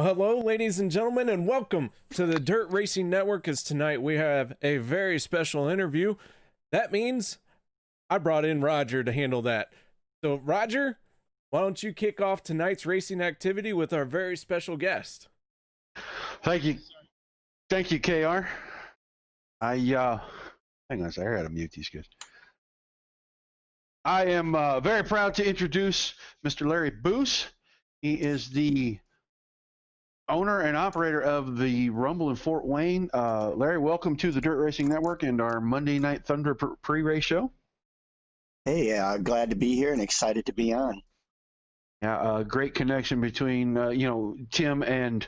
Well, hello, ladies and gentlemen, and welcome to the Dirt Racing Network. As tonight we have a very special interview. That means I brought in Roger to handle that. So, Roger, why don't you kick off tonight's racing activity with our very special guest? Thank you, KR. Hang on a second, I gotta mute these guys. I am very proud to introduce Mr. Larry Boos. He is the owner and operator of the Rumble in Fort Wayne. Larry, welcome to the Dirt Racing Network and our Monday Night Thunder pre-race show. Hey, glad to be here and excited to be on. Yeah, great connection between Tim and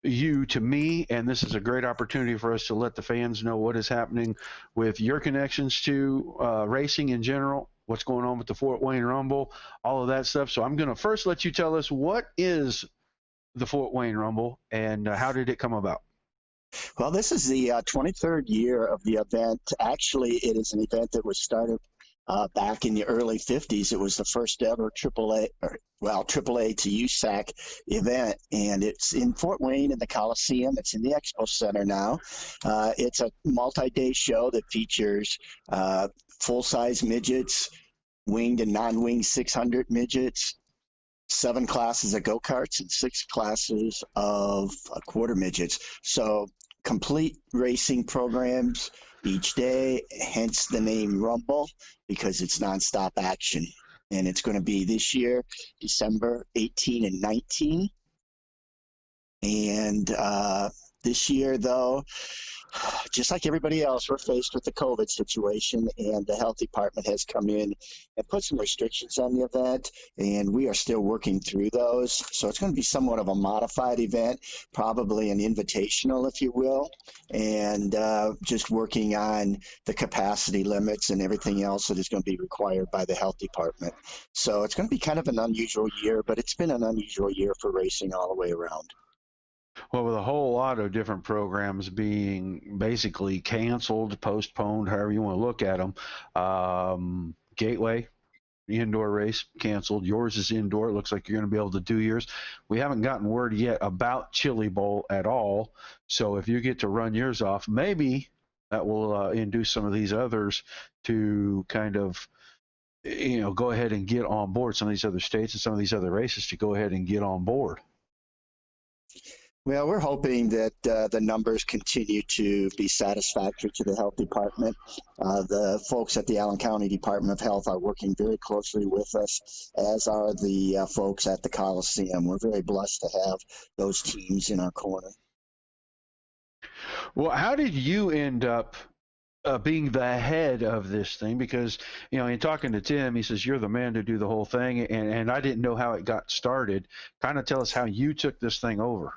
you to me, and this is a great opportunity for us to let the fans know what is happening with your connections to racing in general, what's going on with the Fort Wayne Rumble, all of that stuff. So I'm going to first let you tell us what is the Fort Wayne Rumble and how did it come about? Well, this is the 23rd year of the event. Actually, it is an event that was started back in the early 50s. It was the first ever AAA to USAC event, and it's in Fort Wayne in the Coliseum. It's in the Expo Center now. It's a multi-day show that features full-size midgets, winged and non-winged 600 midgets, 7 classes of go-karts, and 6 classes of quarter midgets. So complete racing programs each day, hence the name Rumble, because it's nonstop action. And it's going to be this year, December 18 and 19. And this year, though, just like everybody else, we're faced with the COVID situation, and the health department has come in and put some restrictions on the event, and we are still working through those. So it's going to be somewhat of a modified event, probably an invitational, if you will, and just working on the capacity limits and everything else that is going to be required by the health department. So it's going to be kind of an unusual year, but it's been an unusual year for racing all the way around. Well, with a whole lot of different programs being basically canceled, postponed, however you want to look at them. Gateway, the indoor race, canceled. Yours is indoor. It looks like you're going to be able to do yours. We haven't gotten word yet about Chili Bowl at all. So if you get to run yours off, maybe that will induce some of these others to kind of, go ahead and get on board. Some of these other states and some of these other races to go ahead and get on board. Well, we're hoping that the numbers continue to be satisfactory to the health department. The folks at the Allen County Department of Health are working very closely with us, as are the folks at the Coliseum. We're very blessed to have those teams in our corner. Well, how did you end up being the head of this thing? Because, in talking to Tim, he says, you're the man to do the whole thing, and I didn't know how it got started. Kind of tell us how you took this thing over.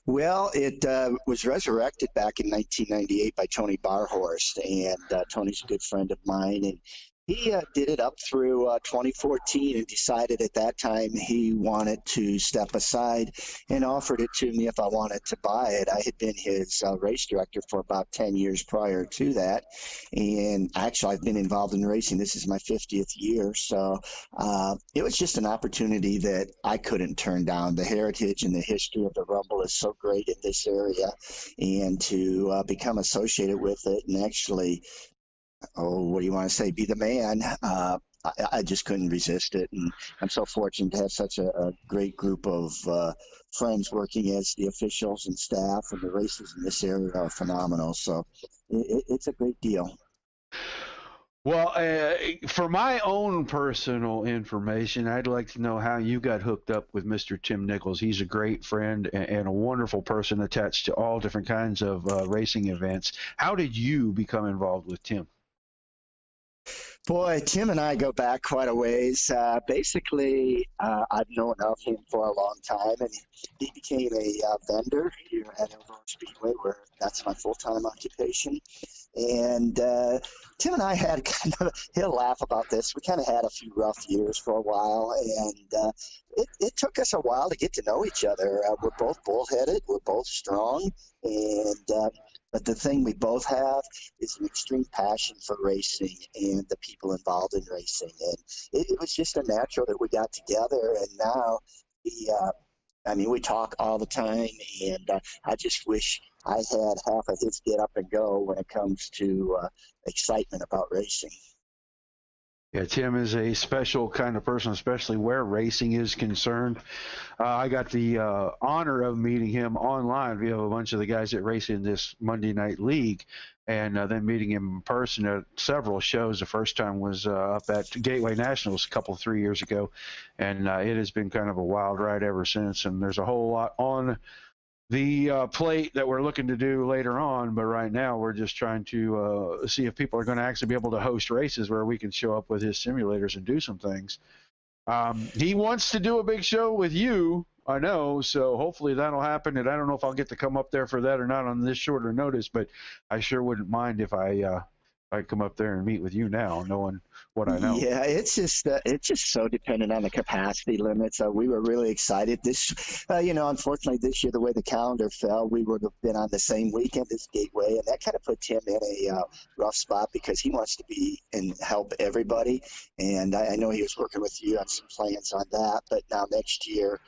Well, it was resurrected back in 1998 by Tony Barhorst, and Tony's a good friend of mine, and he did it up through 2014 and decided at that time he wanted to step aside and offered it to me if I wanted to buy it. I had been his race director for about 10 years prior to that, and actually I've been involved in racing. This is my 50th year, so it was just an opportunity that I couldn't turn down. The heritage and the history of the Rumble is so great in this area, and to become associated with it and actually, what do you want to say, be the man, I just couldn't resist it. And I'm so fortunate to have such a great group of friends working as the officials and staff, and the races in this area are phenomenal. So it's a great deal. Well, for my own personal information, I'd like to know how you got hooked up with Mr. Tim Nichols. He's a great friend and a wonderful person attached to all different kinds of racing events. How did you become involved with Tim? Boy, Tim and I go back quite a ways. Basically, I've known of him for a long time, and he became a vendor here at Eldora Speedway, where that's my full-time occupation. And Tim and I had he'll laugh about this, we kind of had a few rough years for a while, and it took us a while to get to know each other. We're both bullheaded, we're both strong, and but the thing we both have is an extreme passion for racing and the people involved in racing. And it was just a natural that we got together, and now he I mean, we talk all the time, and I just wish I had half of his get up and go when it comes to excitement about racing. Yeah, Tim is a special kind of person, especially where racing is concerned. I got the honor of meeting him online. We have a bunch of the guys that race in this Monday Night League, and then meeting him in person at several shows. The first time was up at Gateway Nationals a couple, 3 years ago, and it has been kind of a wild ride ever since. And there's a whole lot on the plate that we're looking to do later on, but right now we're just trying to see if people are going to actually be able to host races where we can show up with his simulators and do some things. He wants to do a big show with you, I know, so hopefully that'll happen, and I don't know if I'll get to come up there for that or not on this shorter notice, but I sure wouldn't mind if I come up there and meet with you now, knowing what I know. Yeah, it's just so dependent on the capacity limits. We were really excited. This, unfortunately this year, the way the calendar fell, we would have been on the same weekend as Gateway, and that kind of put Tim in a rough spot because he wants to be and help everybody. And I know he was working with you on some plans on that, but now next year,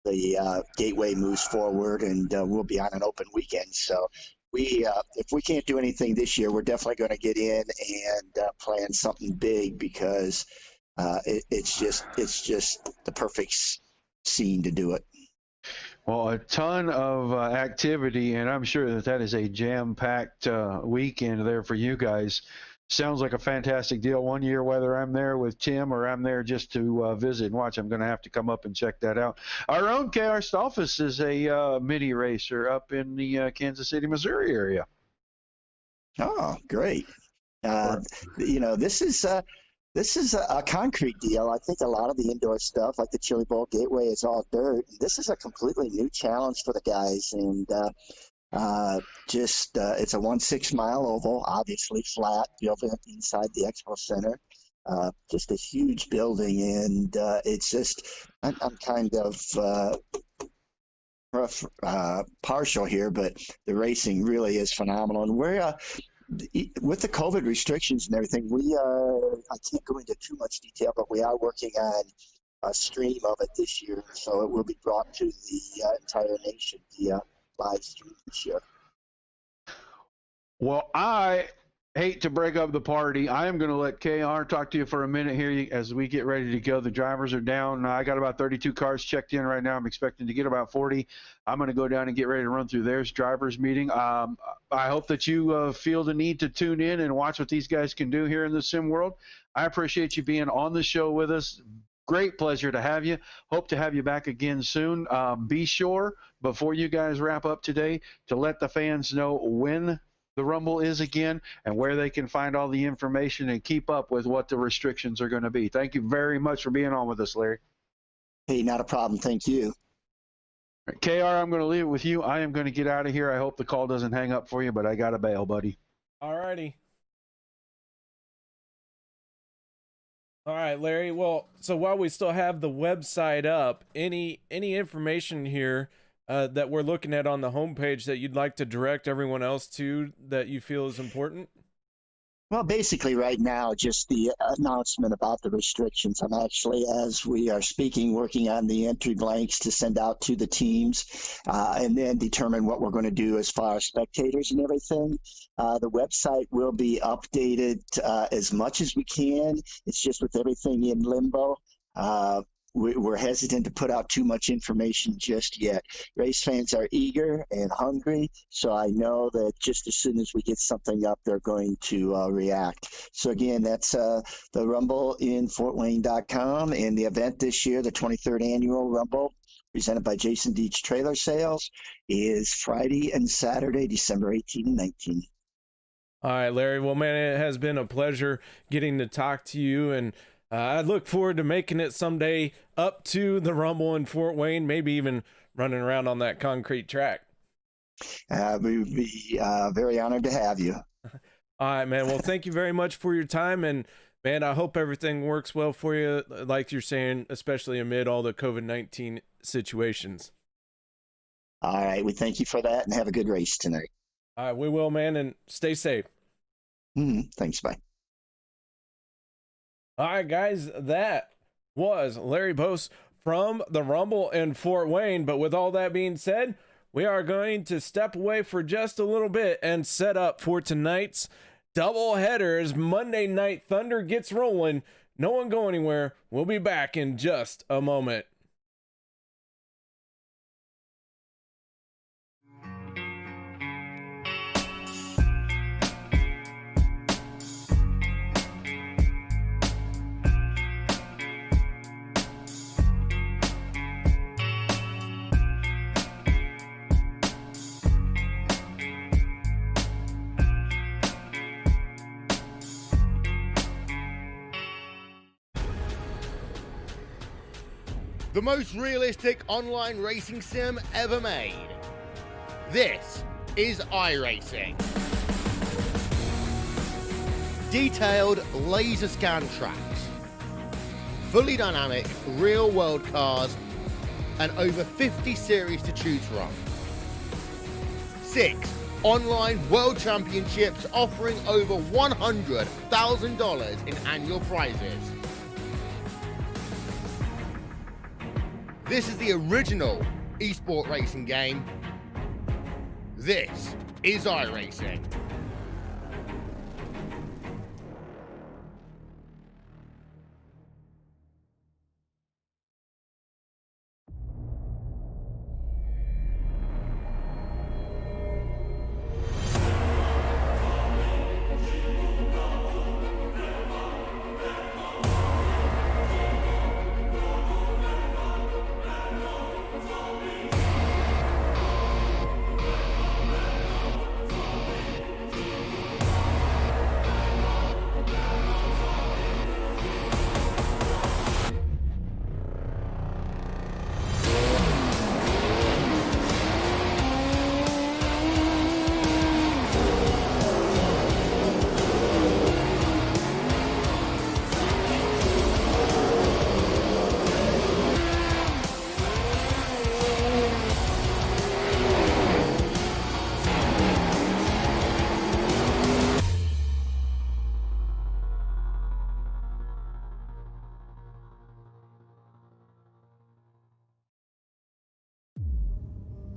the Gateway moves forward, and we'll be on an open weekend. So if we can't do anything this year, we're definitely going to get in and plan something big because it's just the perfect scene to do it. Well, a ton of activity, and I'm sure that is a jam-packed weekend there for you guys. Sounds like a fantastic deal. One year, whether I'm there with Tim or I'm there just to visit and watch, I'm going to have to come up and check that out. Our own KR Stolfus is a mini racer up in the Kansas City, Missouri area. Oh, great. This is a concrete deal. I think a lot of the indoor stuff, like the Chili Bowl Gateway, is all dirt. This is a completely new challenge for the guys, and it's a 1.6 mile oval, obviously flat, built inside the Expo Center. Just a huge building, and it's just I'm kind of partial here, but the racing really is phenomenal. And we're with the COVID restrictions and everything, I can't go into too much detail, but we are working on a stream of it this year, so it will be brought to the entire nation via live stream this year. Well, I hate to break up the party. I am going to let KR talk to you for a minute here as we get ready to go. The drivers are down. I got about 32 cars checked in right now. I'm expecting to get about 40. I'm going to go down and get ready to run through their drivers meeting. I hope that you feel the need to tune in and watch what these guys can do here in the sim world. I appreciate you being on the show with us. Great pleasure to have you. Hope to have you back again soon. Be sure, before you guys wrap up today, to let the fans know when the Rumble is again and where they can find all the information and keep up with what the restrictions are going to be. Thank you very much for being on with us, Larry. Hey, not a problem. Thank you. KR, I'm going to leave it with you. I am going to get out of here. I hope the call doesn't hang up for you, but I got to bail, buddy. All righty. All right, Larry. Well, so while we still have the website up, any information here that we're looking at on the homepage that you'd like to direct everyone else to that you feel is important? Well, basically right now, just the announcement about the restrictions. I'm actually, as we are speaking, working on the entry blanks to send out to the teams and then determine what we're going to do as far as spectators and everything. The website will be updated as much as we can. It's just with everything in limbo. We're hesitant to put out too much information just yet. Race fans are eager and hungry, so I know that just as soon as we get something up, they're going to react. So again, that's the Rumble in FortWayne.com, and the event this year, the 23rd Annual Rumble, presented by Jason Deach Trailer Sales, is Friday and Saturday, December 18 and 19. All right, Larry. Well, man, it has been a pleasure getting to talk to you, and I look forward to making it someday up to the Rumble in Fort Wayne, maybe even running around on that concrete track. We would be very honored to have you. All right, man. Well, thank you very much for your time. And, man, I hope everything works well for you, like you're saying, especially amid all the COVID-19 situations. All right. We thank you for that, and have a good race tonight. All right, we will, man, and stay safe. Thanks. Bye. All right, guys, that was Larry Bose from the Rumble in Fort Wayne. But with all that being said, we are going to step away for just a little bit and set up for tonight's double header as Monday Night Thunder gets rolling. No one go anywhere. We'll be back in just a moment. The most realistic online racing sim ever made. This is iRacing. Detailed laser scan tracks, fully dynamic real world cars, and over 50 series to choose from. 6 online world championships offering over $100,000 in annual prizes. This is the original eSport racing game. This is iRacing.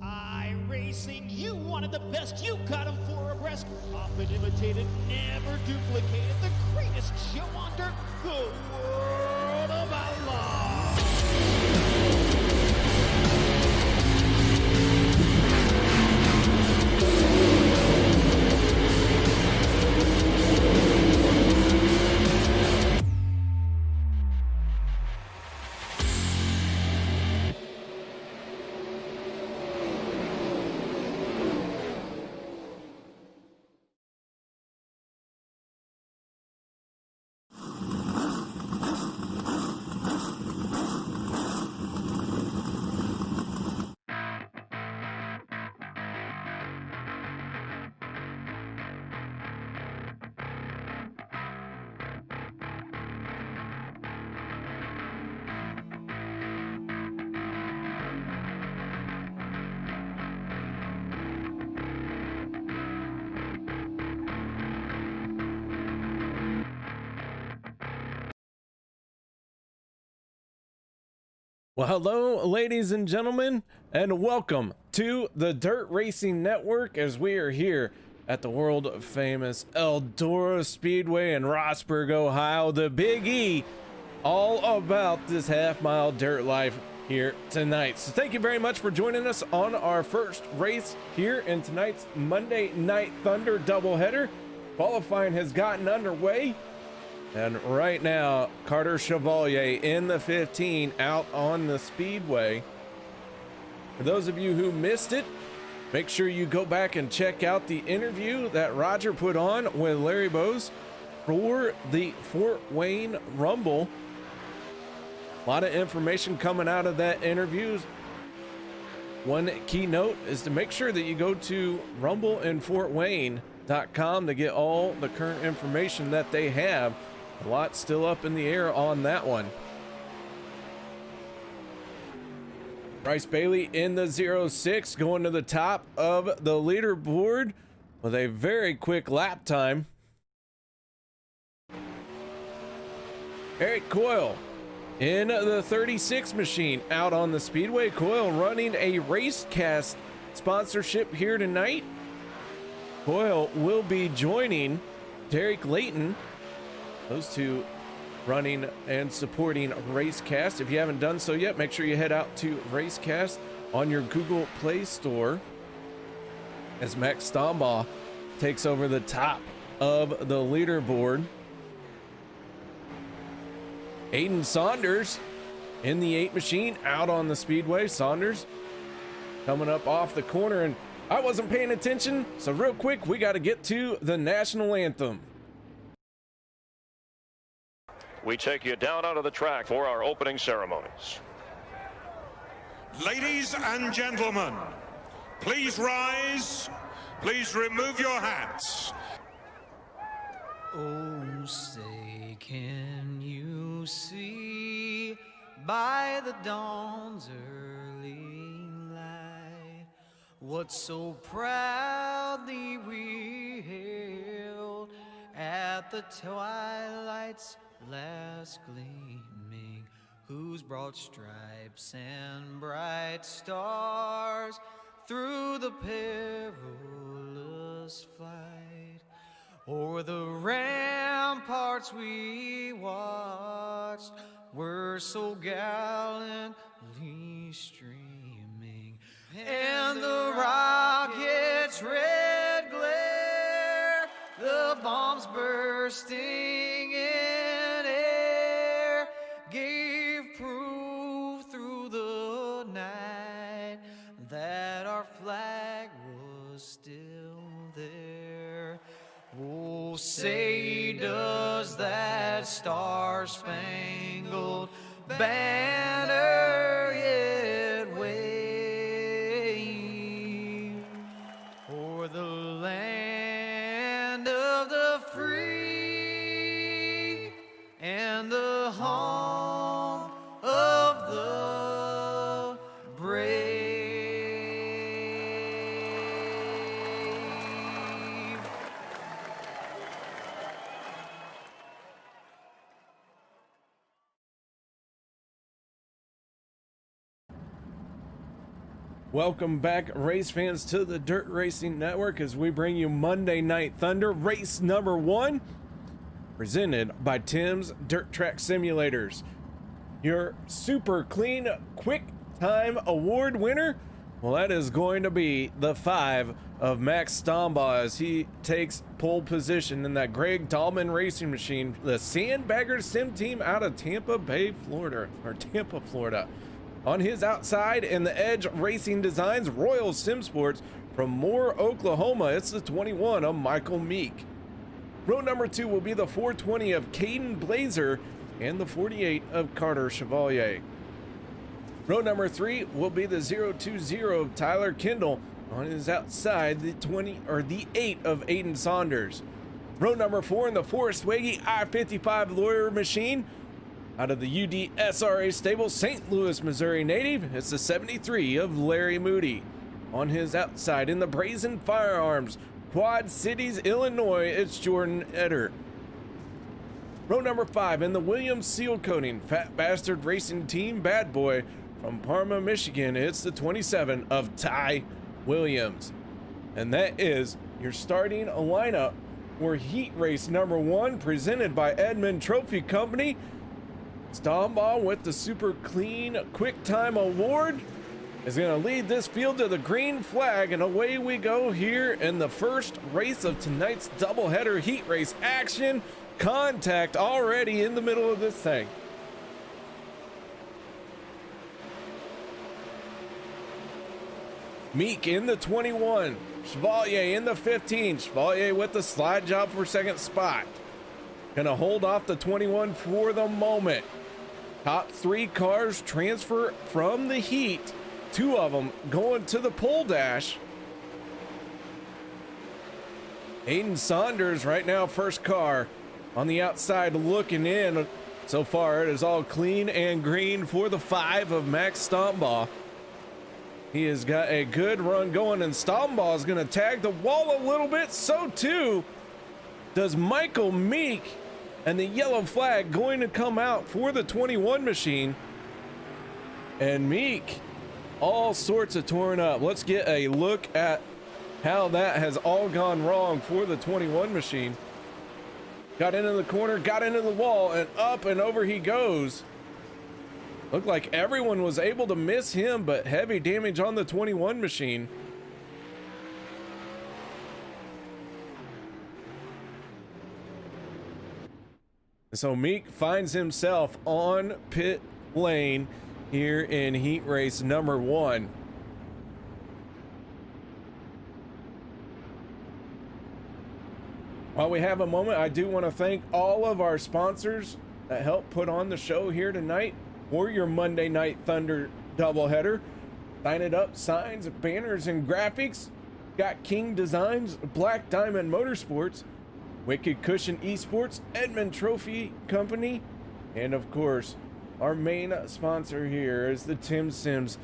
iRacing, you wanted the best, you got them for a breast. Often imitated, never duplicated, the greatest show on dirt, the World of Outlaws. Well, hello, ladies and gentlemen, and welcome to the Dirt Racing Network as we are here at the world famous Eldora Speedway in Rossburg, Ohio, the Big E, all about this half-mile dirt life here tonight. So thank you very much for joining us on our first race here in tonight's Monday Night Thunder doubleheader. Qualifying has gotten underway. And right now, Carter Chevalier in the 15 out on the speedway. For those of you who missed it, make sure you go back and check out the interview that Roger put on with Larry Bowes for the Fort Wayne Rumble. A lot of information coming out of that interview. One key note is to make sure that you go to rumbleandfortwayne.com to get all the current information that they have. A lot still up in the air on that one. Bryce Bailey in the 06 going to the top of the leaderboard with a very quick lap time. Eric Coyle In the 36 machine, out on the Speedway, Coyle running a Racecast sponsorship here tonight. Coyle will be joining Derek Layton. Those two running and supporting Racecast. If you haven't done so yet, make sure you head out to Racecast on your Google Play Store as Max Stombaugh takes over the top of the leaderboard. Aiden Saunders in the 8 machine out on the Speedway. Saunders coming up off the corner, and I wasn't paying attention, so real quick, we got to get to the national anthem. We take you down onto the track for our opening ceremonies. Ladies and gentlemen, please rise. Please remove your hats. Oh, say, can you see by the dawn's early light what so proudly we hailed at the twilight's last gleaming, whose broad stripes and bright stars through the perilous flight o'er the ramparts we watched were so gallantly streaming, and the rocket's red glare, the bombs bursting in air, gave proof through the night that our flag was still there. Oh, say does that star-spangled banner yet wave o'er the land of the free and the home of the brave? Welcome back, race fans, to the Dirt Racing Network as we bring you Monday Night Thunder, race number 1, presented by Tim's Dirt Track Simulators. Your super clean quick time award winner, well, that is going to be the 5 of Max Stombaugh as he takes pole position in that Greg Dahlman racing machine, the Sandbagger Sim Team out of Tampa, Florida. On his outside, in the Edge Racing Designs Royal Sim Sports from Moore, Oklahoma, it's the 21 of Michael Meek. Row number 2 will be the 420 of Caden Blazer and the 48 of Carter Chevalier. Row number 3 will be the 020 of Tyler Kendall. On his outside, the 8 of Aiden Saunders. Row number 4 in the Forrest Swaggy I-55 Lawyer Machine. Out of the DSRL stable, St. Louis, Missouri native, it's the 73 of Larry Moody. On his outside, in the Brazen Firearms, Quad Cities, Illinois, it's Jordan Eder. Row number 5 in the Williams Seal Coating Fat Bastard Racing Team Bad Boy from Parma, Michigan, it's the 27 of Ty Williams. And that is your starting lineup for heat race number 1, presented by Edmond Trophy Company. Stombaugh with the Super Clean Quick Time Award is going to lead this field to the green flag, and away we go here in the first race of tonight's doubleheader heat race action. Contact already in the middle of this thing. Meek in the 21, Chevalier in the 15. Chevalier with the slide job for second spot. Gonna hold off the 21 for the moment. Top 3 cars transfer from the heat. 2 of them going to the pole dash. Aiden Saunders right now, first car on the outside looking in. So far, it is all clean and green for the 5 of Max Stombaugh. He has got a good run going, and Stombaugh is going to tag the wall a little bit. So too does Michael Meek and the yellow flag going to come out for the 21 machine. And Meek, all sorts of torn up. Let's get a look at how that has all gone wrong for the 21 machine. Got into the corner, got into the wall, and up and over he goes. Looked like everyone was able to miss him, but heavy damage on the 21 machine. So Meek finds himself on pit lane here in heat race number 1. While we have a moment, I do want to thank all of our sponsors that helped put on the show here tonight for your Monday Night Thunder doubleheader. Sign It Up signs, banners, and graphics. Got King Designs, Black Diamond Motorsports, Wicked Cushion eSports, Edmond Trophy Company, and of course, our main sponsor here is the Tim Sims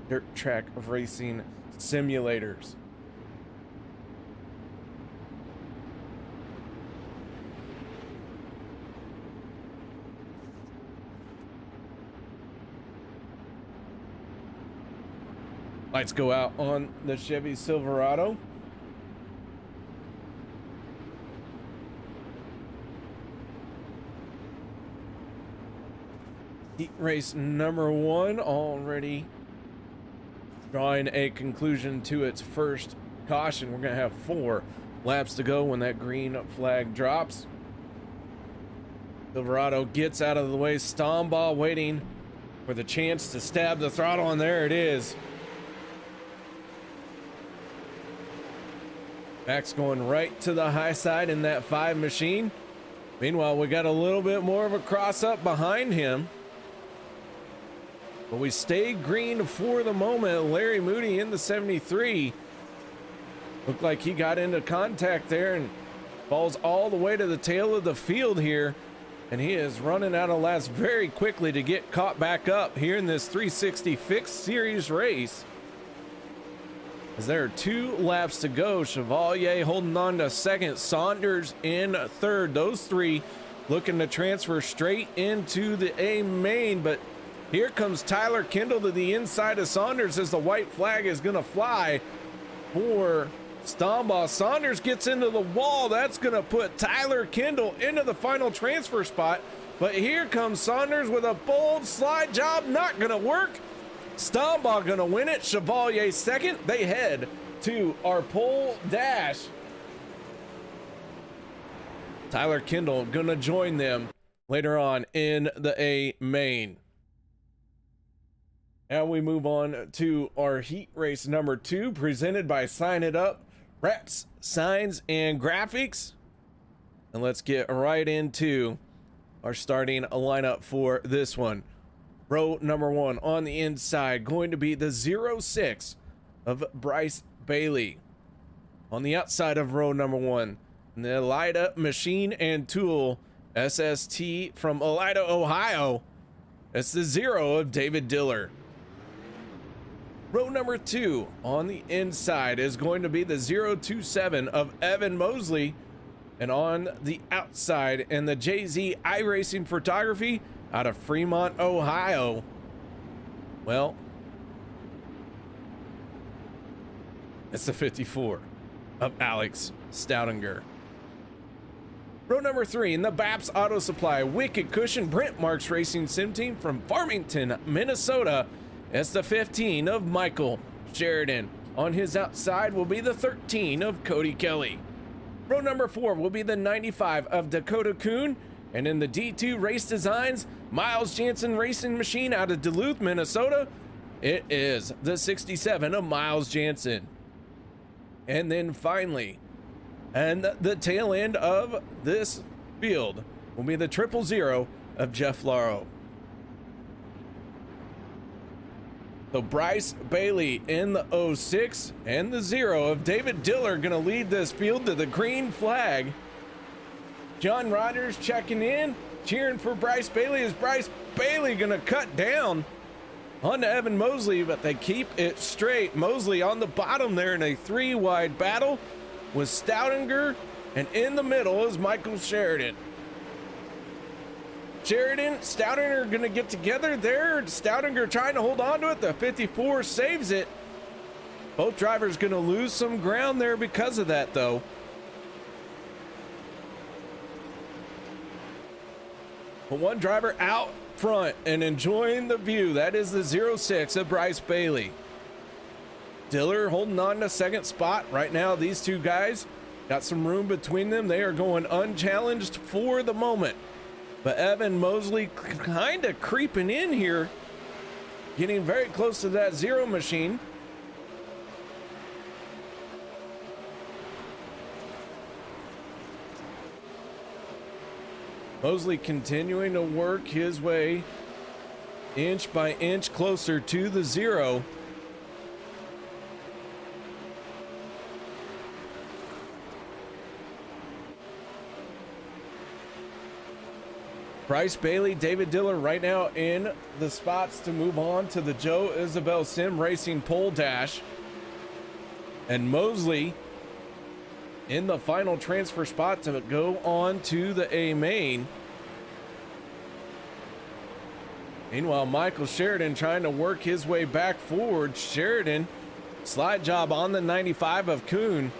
Dirt Track Racing Simulators. Lights go out on the Chevy Silverado. Heat race number 1 already drawing a conclusion to its first caution. We're going to have 4 laps to go when that green flag drops. Silverado gets out of the way. Stombaugh waiting for the chance to stab the throttle, and there it is. Max going right to the high side in that 5 machine. Meanwhile, we got a little bit more of a cross up behind him. But we stay green for the moment. Larry Moody in the 73. Looked like he got into contact there and falls all the way to the tail of the field here. And he is running out of laps very quickly to get caught back up here in this 360 fixed series race. As there are 2 laps to go. Chevalier holding on to second, Saunders in third. Those 3 looking to transfer straight into the A main, but here comes Tyler Kendall to the inside of Saunders as the white flag is going to fly for Stombaugh. Saunders gets into the wall. That's going to put Tyler Kendall into the final transfer spot, but here comes Saunders with a bold slide job. Not going to work. Stombaugh gonna win it. Chevalier second. They head to our pole dash. Tyler Kendall gonna join them later on in the A main. Now we move on to our heat race number 2, presented by Sign It Up, Wraps, Signs, and Graphics. And let's get right into our starting lineup for this one. Row number 1 on the inside going to be the 06 of Bryce Bailey. On the outside of row number 1, the Elida Machine and Tool SST from Elida, Ohio. It's the 0 of David Diller. Row number 2 on the inside is going to be the 027 of Evan Mosley. And on the outside in the JZ iRacing Photography out of Fremont, Ohio. Well, it's the 54 of Alex Stoudinger. Row number 3 in the BAPS Auto Supply Wicked Cushion Brent Marks Racing Sim Team from Farmington, Minnesota. It's the 15 of Michael Sheridan. On his outside will be the 13 of Cody Kelly. Row number 4 will be the 95 of Dakota Kuhn. And in the D2 Race Designs, Miles Jansen Racing Machine out of Duluth, Minnesota, it is the 67 of Miles Jansen. And then finally, and the tail end of this field will be the 000 of Jeff Lauro. So Bryce Bailey in the 06 and the 0 of David Diller going to lead this field to the green flag. John Rogers checking in, cheering for Bryce Bailey. Is Bryce Bailey going to cut down onto Evan Mosley, but they keep it straight. Mosley on the bottom there in a 3-wide battle with Stoudinger, and in the middle is Michael Sheridan. Sheridan, Stoudinger are going to get together there. Stoudinger trying to hold on to it. The 54 saves it. Both drivers going to lose some ground there because of that, though. But one driver out front and enjoying the view. That is the 06 of Bryce Bailey. Diller holding on to second spot. Right now, these two guys got some room between them. They are going unchallenged for the moment. But Evan Mosley kind of creeping in here, getting very close to that zero machine. Mosley continuing to work his way inch by inch closer to the zero. Bryce Bailey, David Diller right now in the spots to move on to the Joe Isabel Sim Racing pole dash. And Mosley in the final transfer spot to go on to the A main. Meanwhile, Michael Sheridan trying to work his way back forward. Sheridan, slide job on the 95 of Kuhn.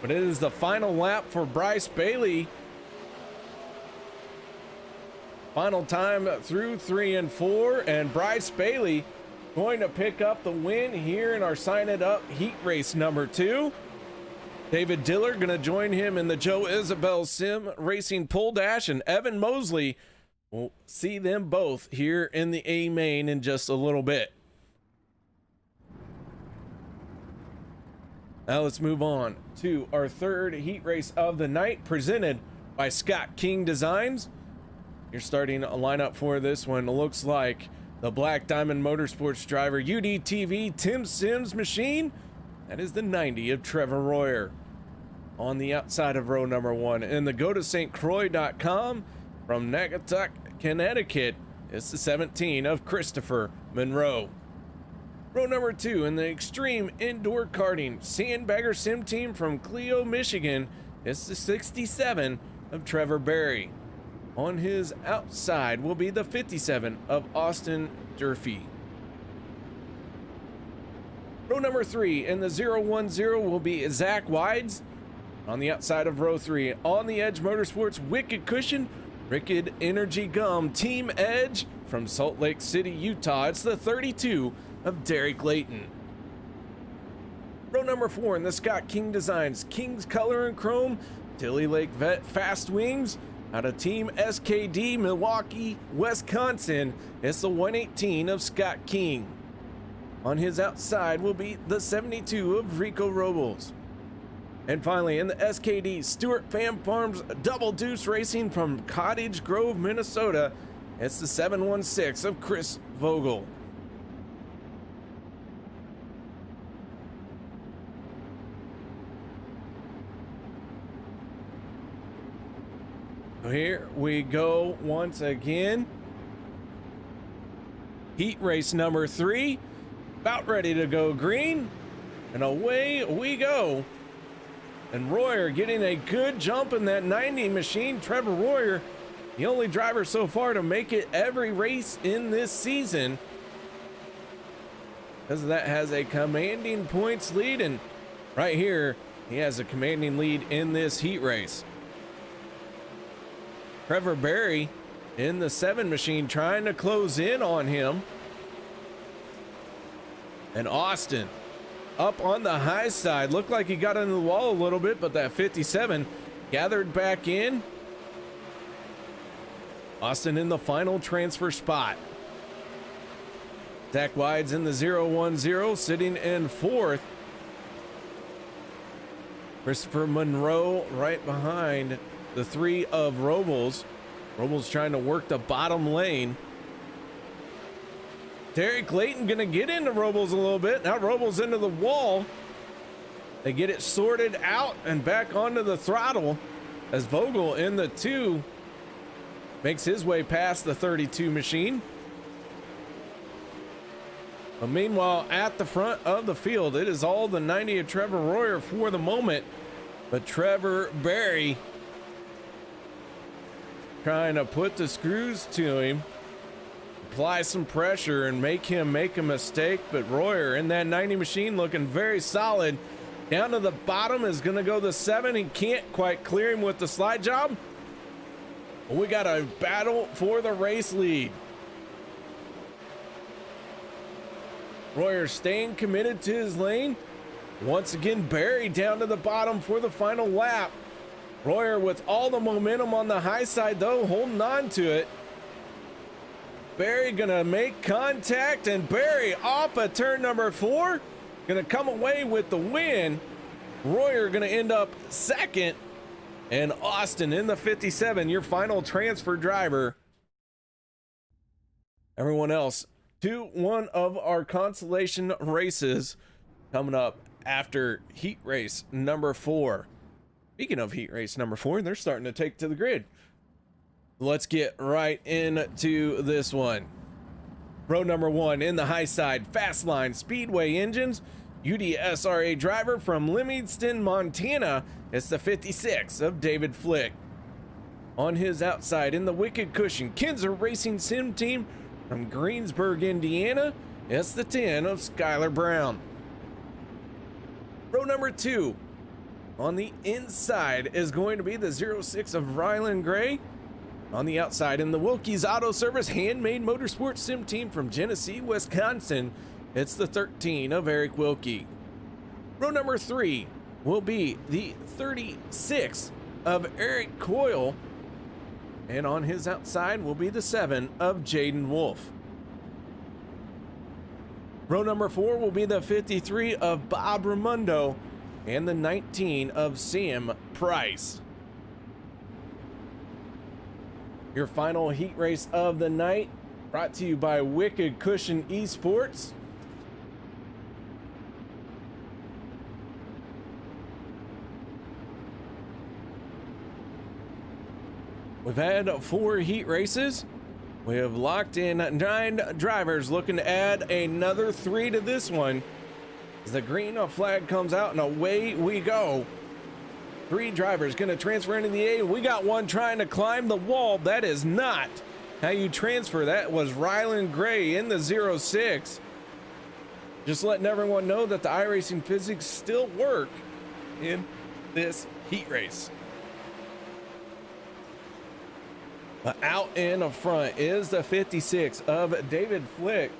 But it is the final lap for Bryce Bailey. Final time through 3 and 4, and Bryce Bailey going to pick up the win here in our Sign It Up heat race number 2. David Diller going to join him in the Joe Isabel Sim Racing pole dash, and Evan Mosley will see them both here in the A main in just a little bit. Now let's move on to our third heat race of the night, presented by Scott King Designs. You're starting a lineup for this one. It looks like the Black Diamond Motorsports driver UDTV Tim Sims machine. That is the 90 of Trevor Royer on the outside of row number 1. And the go to stcroix.com from Naugatuck, Connecticut. It's the 17 of Christopher Monroe. Row number 2 in the Extreme Indoor Karting Sandbagger Sim Team from Clio, Michigan. It's the 67 of Trevor Berry. On his outside will be the 57 of Austin Durfee. Row number 3 in the 010 will be Zach Wides. On the outside of row 3, On the Edge Motorsports Wicked Cushion, Wicked Energy Gum Team Edge from Salt Lake City, Utah. It's the 32 of Derek Layton. Row number 4 in the Scott King Designs King's Color and Chrome Tilly Lake Vet Fast Wings out of Team SKD Milwaukee, Wisconsin. It's the 118 of Scott King. On his outside will be the 72 of Rico Robles. And finally, in the SKD Stewart Fam Farms Double Deuce Racing from Cottage Grove, Minnesota, it's the 716 of Chris Vogel. Here we go once again. Heat race number 3, about ready to go green, and away we go. And Royer getting a good jump in that 90 machine. Trevor Royer, the only driver so far to make it every race in this season. Because of that, has a commanding points lead, and right here he has a commanding lead in this heat race. Trevor Berry in the 7 machine trying to close in on him. And Austin up on the high side. Looked like he got into the wall a little bit, but that 57 gathered back in. Austin in the final transfer spot. Zach Wides in the 010 sitting in 4th. Christopher Monroe right behind the 3 of Robles. Robles trying to work the bottom lane. Derek Layton gonna get into Robles a little bit. Now Robles into the wall. They get it sorted out and back onto the throttle as Vogel in the 2 makes his way past the 32 machine. But meanwhile, at the front of the field, it is all the 90 of Trevor Royer for the moment. But Trevor Berry trying to put the screws to him, apply some pressure and make him make a mistake. But Royer in that 90 machine looking very solid. Down to the bottom is going to go the 7. He can't quite clear him with the slide job. We got a battle for the race lead. Royer staying committed to his lane. Once again, Barry down to the bottom for the final lap. Royer with all the momentum on the high side though, holding on to it. Barry gonna make contact, and Barry off at turn number 4. Gonna come away with the win. Royer gonna end up second, and Austin in the 57, your final transfer driver. Everyone else to one of our consolation races coming up after heat race number 4. Speaking of heat race number 4, they're starting to take to the grid. Let's get right into this one. Row number 1 in the high side, Fast Line Speedway Engines, UDSRA driver from Livingston, Montana. It's the 56 of David Flick. On his outside in the Wicked Cushion, Kinzer Racing Sim Team from Greensburg, Indiana. It's the 10 of Skylar Brown. Row number 2 on the inside is going to be the 06 of Rylan Gray. On the outside in the Wilkie's Auto Service Handmade Motorsports Sim Team from Genesee, Wisconsin, it's the 13 of Eric Wilkie. Row number 3 will be the 36 of Eric Coyle, and on his outside will be the 7 of Jaden Wolf. Row number 4 will be the 53 of Bob Raimondo and the 19 of Sam Price. Your final heat race of the night, brought to you by Wicked Cushion eSports. We've had 4 heat races. We have locked in 9 drivers, looking to add another 3 to this one. As the green flag comes out and away we go. 3 drivers going to transfer into the A. We got one trying to climb the wall. That is not how you transfer. That was Rylan Gray in the 06. Just letting everyone know that the iRacing physics still work in this heat race. But out in front is the 56 of David Flick.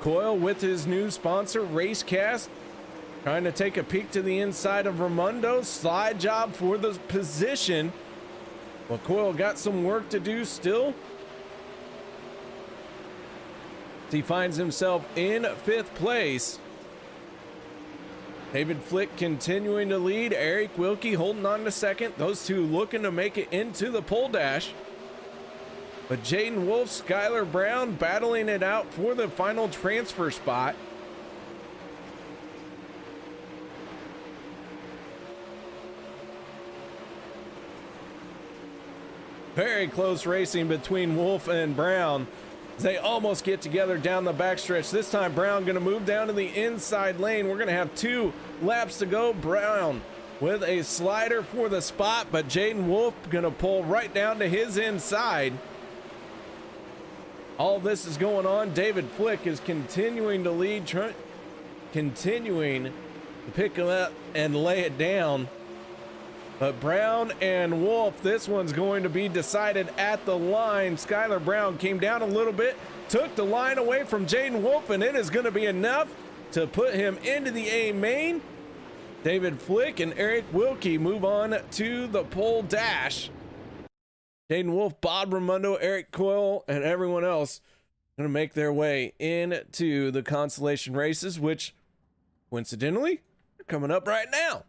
Coyle with his new sponsor, Racecast, trying to take a peek to the inside of Raimondo. Slide job for the position. Well, Coyle got some work to do still. He finds himself in 5th place. David Flick continuing to lead. Eric Wilkie holding on to 2nd. Those two looking to make it into the pole dash. But Jaden Wolf, Skylar Brown battling it out for the final transfer spot. Very close racing between Wolf and Brown. They almost get together down the backstretch. This time Brown going to move down to the inside lane. We're going to have 2 laps to go. Brown with a slider for the spot, but Jaden Wolf going to pull right down to his inside. All this is going on. David Flick is continuing to lead, continuing to pick him up and lay it down. But Brown and Wolf, this one's going to be decided at the line. Skylar Brown came down a little bit, took the line away from Jaden Wolf, and it is going to be enough to put him into the A main. David Flick and Eric Wilkie move on to the pole dash. Jaden Wolf, Bob Raimondo, Eric Coyle, and everyone else going to make their way into the consolation races, which coincidentally are coming up right now.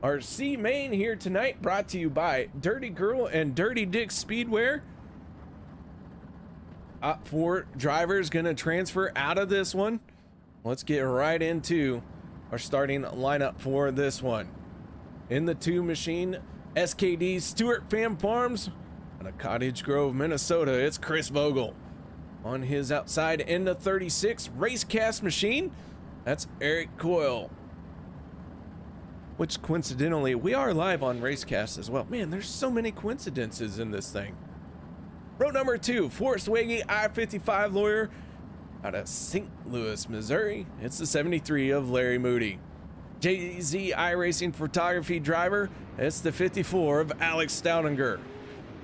Our C main here tonight brought to you by Dirty Girl and Dirty Dick Speedwear. 4 drivers going to transfer out of this one. Let's get right into our starting lineup for this one. In the 2 machine, SKD Stewart Fam Farms Out of Cottage Grove, Minnesota, it's Chris Vogel. On his outside in the 36 Racecast machine, that's Eric Coyle. Which coincidentally, we are live on Racecast as well. Man, there's so many coincidences in this thing. Row number 2, Forrest Wege, I-55 lawyer out of St. Louis, Missouri. It's the 73 of Larry Moody. JZ iRacing photography driver, it's the 54 of Alex Stoudinger.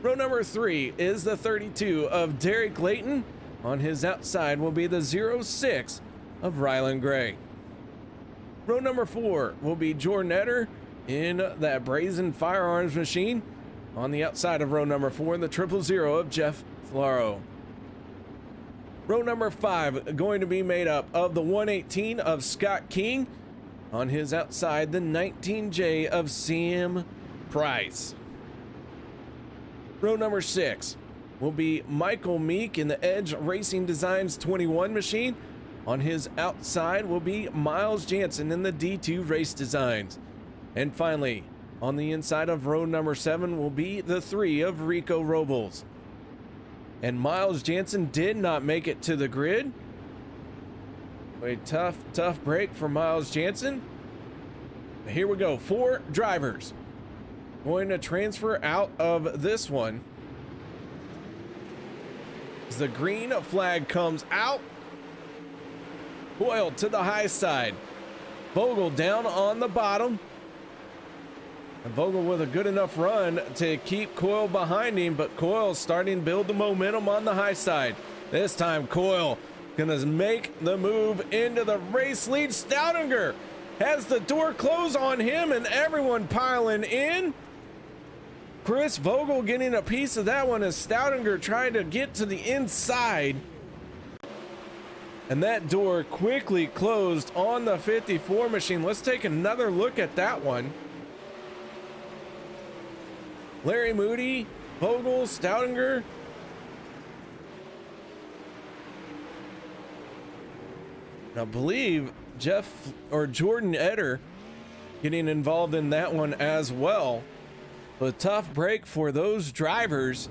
Row number 3 is the 32 of Derek Layton. On his outside will be the 06 of Rylan Gray. Row number 4 will be Jordan Etter in that Brazen Firearms machine. On the outside of row number 4, the 000 of Jeff Flaro. Row number 5 going to be made up of the 118 of Scott King. On his outside, the 19J of Sam Price. Row number 6 will be Michael Meek in the Edge Racing Designs 21 machine. On his outside will be Miles Jansen in the D2 Race Designs. And finally, on the inside of row number 7 will be the 3 of Rico Robles. And Miles Jansen did not make it to the grid. A tough break for Miles Jansen. Here we go, 4 drivers going to transfer out of this one. As the green flag comes out, Coyle to the high side, Vogel down on the bottom, and Vogel with a good enough run to keep Coyle behind him, but Coyle starting to build the momentum on the high side. This time Coyle gonna make the move into the race lead. Stoudinger has the door close on him and everyone piling in. Chris Vogel getting a piece of that one as Stoudinger trying to get to the inside. And that door quickly closed on the 54 machine. Let's take another look at that one. Larry Moody, Vogel, Stoudinger. I believe Jordan Etter getting involved in that one as well. A tough break for those drivers,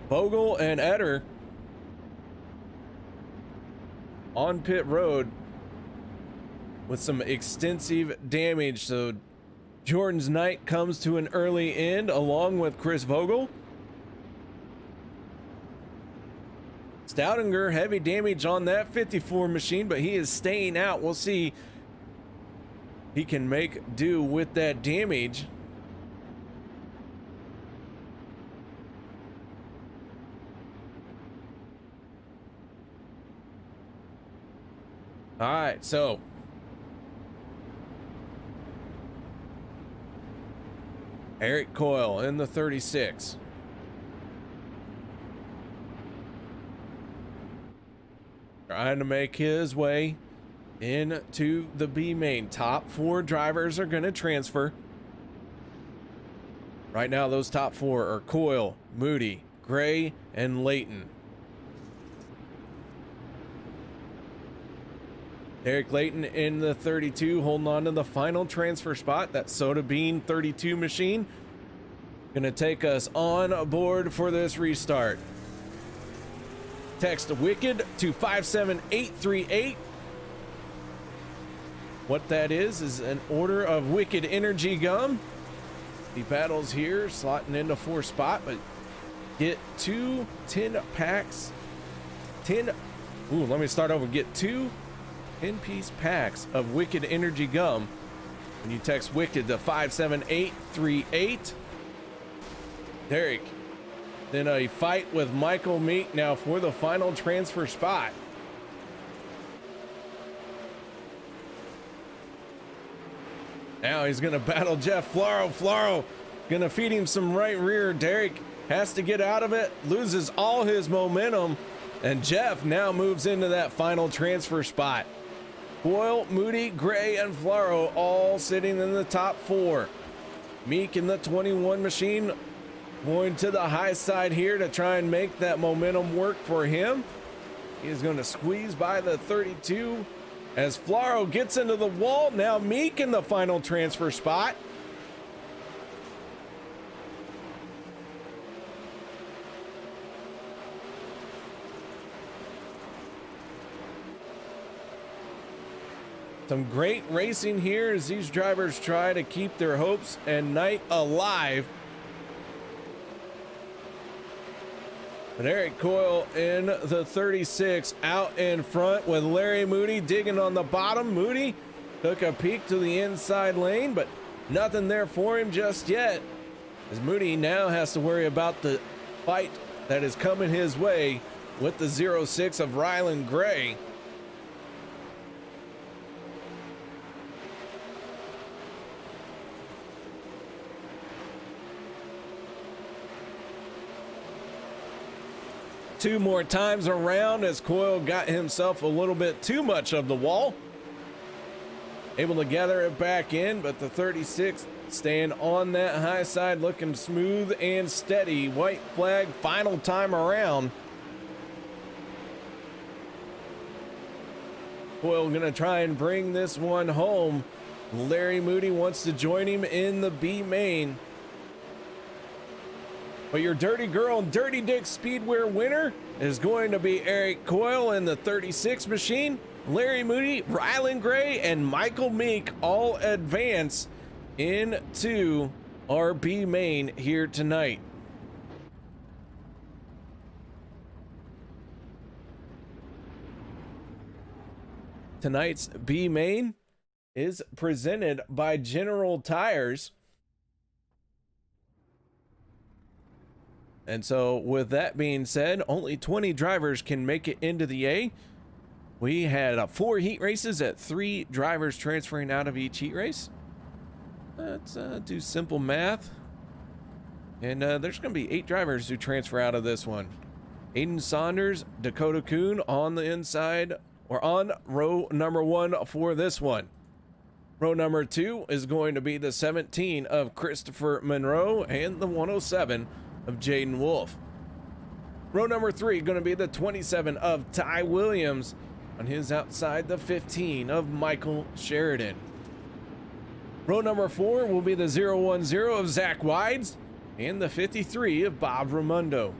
Vogel and Etter, on pit road with some extensive damage. So Jordan's night comes to an early end along with Chris Vogel. Stoudinger, heavy damage on that 54 machine, but he is staying out. We'll see he can make do with that damage. All right, so Eric Coyle in the 36. Trying to make his way into the B main. Top 4 drivers are going to transfer. Right now, those top 4 are Coyle, Moody, Gray, and Layton. Derek Layton in the 32, holding on to the final transfer spot. That Soda Bean 32 machine gonna take us on board for this restart. Text WICKED to 57838. What that is an order of Wicked Energy Gum. The battles here slotting into 4 spot, but get 2 10 packs. Let me start over. Get 2 10-piece packs of Wicked Energy Gum when you text WICKED to 57838. Derek, then a fight with Michael Meek now for the final transfer spot. Now he's gonna battle Jeff Flaro. Flaro gonna feed him some right rear. Derek has to get out of it, loses all his momentum, and Jeff now moves into that final transfer spot. Coyle, Moody, Gray, and Flaro all sitting in the top 4. Meek in the 21 machine going to the high side here to try and make that momentum work for him. He's going to squeeze by the 32 as Flaro gets into the wall. Now Meek in the final transfer spot. Some great racing here as these drivers try to keep their hopes and night alive. But Eric Coyle in the 36 out in front with Larry Moody digging on the bottom. Moody took a peek to the inside lane, but nothing there for him just yet, as Moody now has to worry about the fight that is coming his way with the 06 of Rylan Gray. Two more times around as Coyle got himself a little bit too much of the wall. Able to gather it back in, but the 36 staying on that high side, looking smooth and steady. White flag final time around. Coyle gonna try and bring this one home. Larry Moody wants to join him in the B main. But your Dirty Girl and Dirty Dick Speedway winner is going to be Eric Coyle in the 36 machine. Larry Moody, Rylan Gray, and Michael Meek all advance into our B main here tonight. Tonight's B main is presented by General Tires. And so with that being said, only 20 drivers can make it into the A. We had 4 heat races at 3 drivers transferring out of each heat race. Let's do simple math. And there's going to be 8 drivers who transfer out of this one. Aiden Saunders, Dakota Kuhn on the inside, or on row number 1 for this one. Row number 2 is going to be the 17 of Christopher Monroe and the 107 of Jaden Wolf. Row number 3 going to be the 27 of Ty Williams, on his outside the 15 of Michael Sheridan. Row number 4 will be the 010 of Zach Wides and the 53 of Bob Ramundo.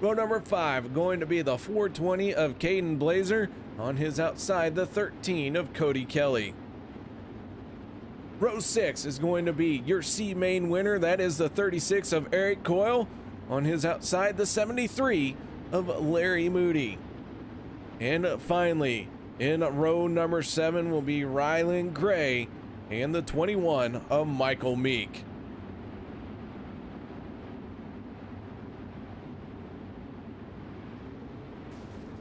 Row number 5 going to be the 420 of Caden Blazer, on his outside the 13 of Cody Kelly. Row 6 is going to be your C main winner, that is the 36 of Eric Coyle, on his outside the 73 of Larry Moody. And finally, in row number 7 will be Rylan Gray and the 21 of Michael Meek.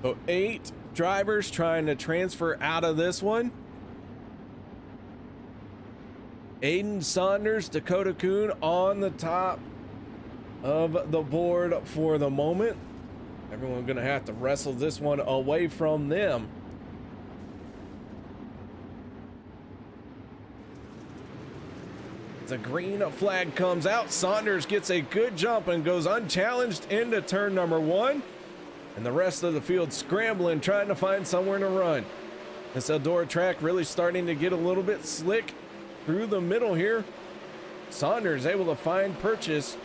So 8 drivers trying to transfer out of this one. Aiden Saunders, Dakota Kuhn on the top of the board for the moment. Everyone's going to have to wrestle this one away from them. The green flag comes out. Saunders gets a good jump and goes unchallenged into turn number 1. And the rest of the field scrambling, trying to find somewhere to run. This Eldora track really starting to get a little bit slick through the middle here. Saunders able to find purchase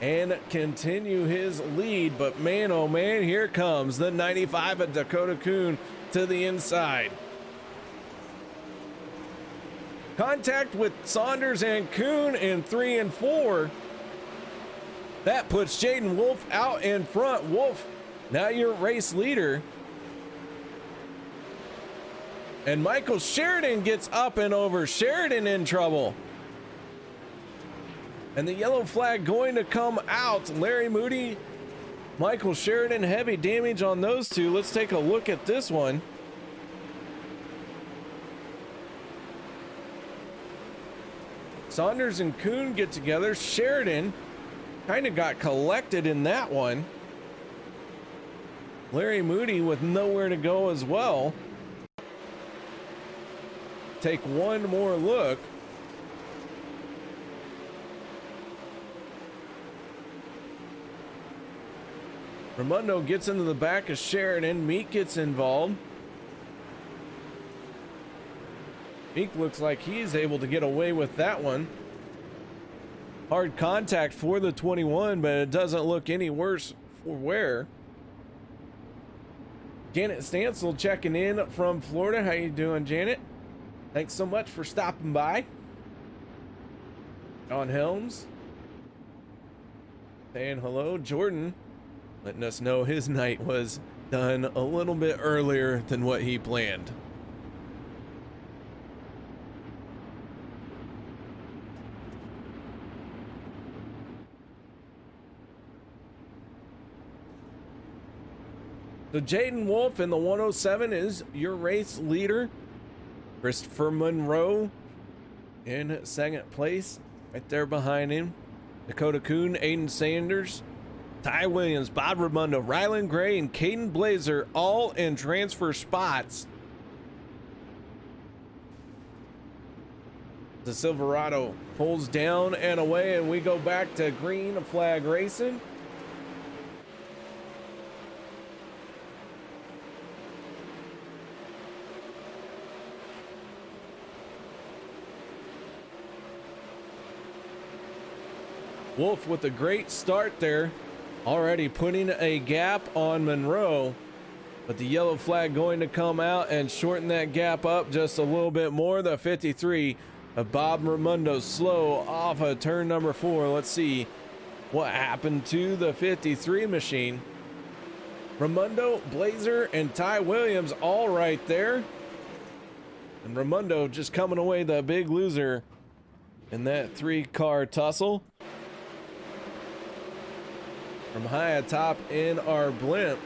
and continue his lead, but man, oh man, here comes the 95 of Dakota Kuhn to the inside. Contact with Saunders and Kuhn in 3 and 4. That puts Jaden Wolf out in front. Wolf, now your race leader. And Michael Sheridan gets up and over. Sheridan in trouble. And the yellow flag going to come out. Larry Moody, Michael Sheridan, heavy damage on those two. Let's take a look at this one. Saunders and Kuhn get together. Sheridan kind of got collected in that one. Larry Moody with nowhere to go as well. Take one more look. Ramundo gets into the back of Sheridan. Meek gets involved. Meek looks like he's able to get away with that one. Hard contact for the 21, but it doesn't look any worse for wear. Janet Stansel checking in from Florida. How you doing, Janet? Thanks so much for stopping by. John Helms saying hello. Jordan letting us know his night was done a little bit earlier than what he planned. So Jaden Wolf in the 107 is your race leader. Christopher Monroe in second place, right there behind him. Dakota Kuhn, Aiden Sanders, Ty Williams, Bob Raimondo, Rylan Gray, and Caden Blazer all in transfer spots. The Silverado pulls down and away, and we go back to green flag racing. Wolf with a great start there, already putting a gap on Monroe, but the yellow flag going to come out and shorten that gap up just a little bit more. The 53 of Bob Raimondo slow off of turn number 4. Let's see what happened to the 53 machine. Raimondo, Blazer, and Ty Williams all right there. And Raimondo just coming away the big loser in that 3-car tussle. From high atop in our blimp.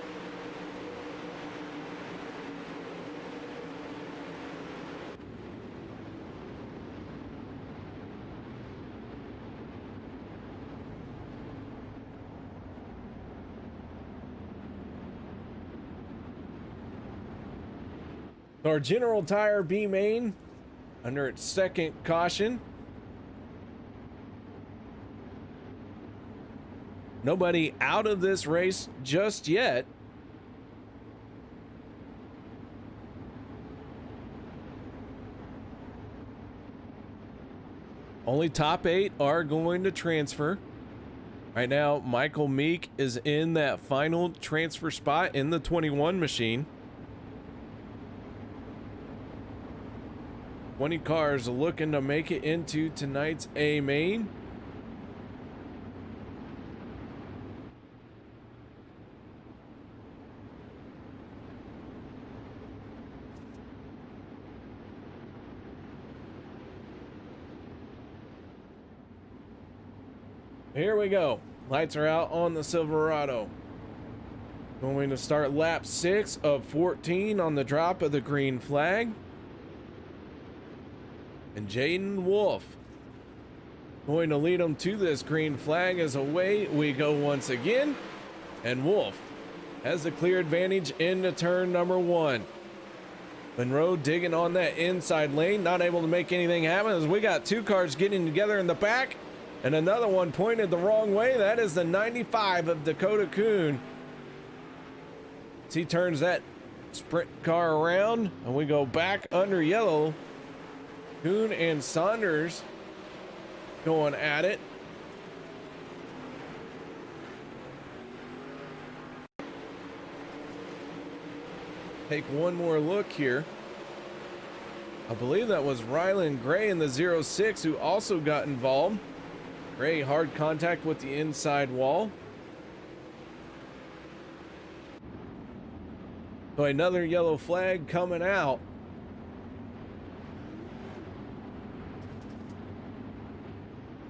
Our General Tire B main under its second caution. Nobody out of this race just yet. Only top 8 are going to transfer. Right now, Michael Meek is in that final transfer spot in the 21 machine. 20 cars looking to make it into tonight's A main. Here we go. Lights are out on the Silverado. Going to start lap 6 of 14 on the drop of the green flag. And Jaden Wolf going to lead them to this green flag as away we go once again. And Wolf has a clear advantage into turn number 1. Monroe digging on that inside lane, not able to make anything happen as we got 2 cars getting together in the back. And another one pointed the wrong way. That is the 95 of Dakota Kuhn. As he turns that sprint car around and we go back under yellow. Kuhn and Saunders going at it. Take one more look here. I believe that was Rylan Gray in the 06 who also got involved. Gray hard contact with the inside wall. So another yellow flag coming out.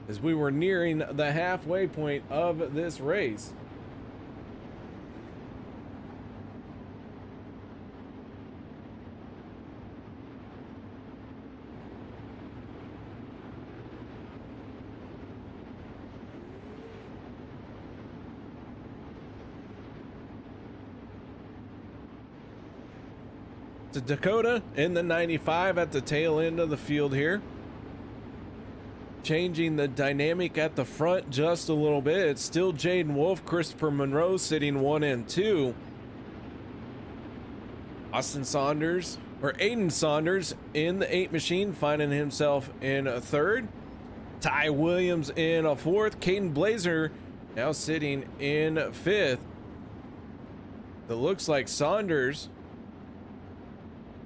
As we were nearing the halfway point of this race. To Dakota in the 95 at the tail end of the field here. Changing the dynamic at the front just a little bit. It's still Jaden Wolf, Christopher Monroe sitting 1 and 2. Aiden Saunders in the 8 machine, finding himself in a 3rd. Ty Williams in a 4th. Caden Blazer now sitting in 5th. It looks like Saunders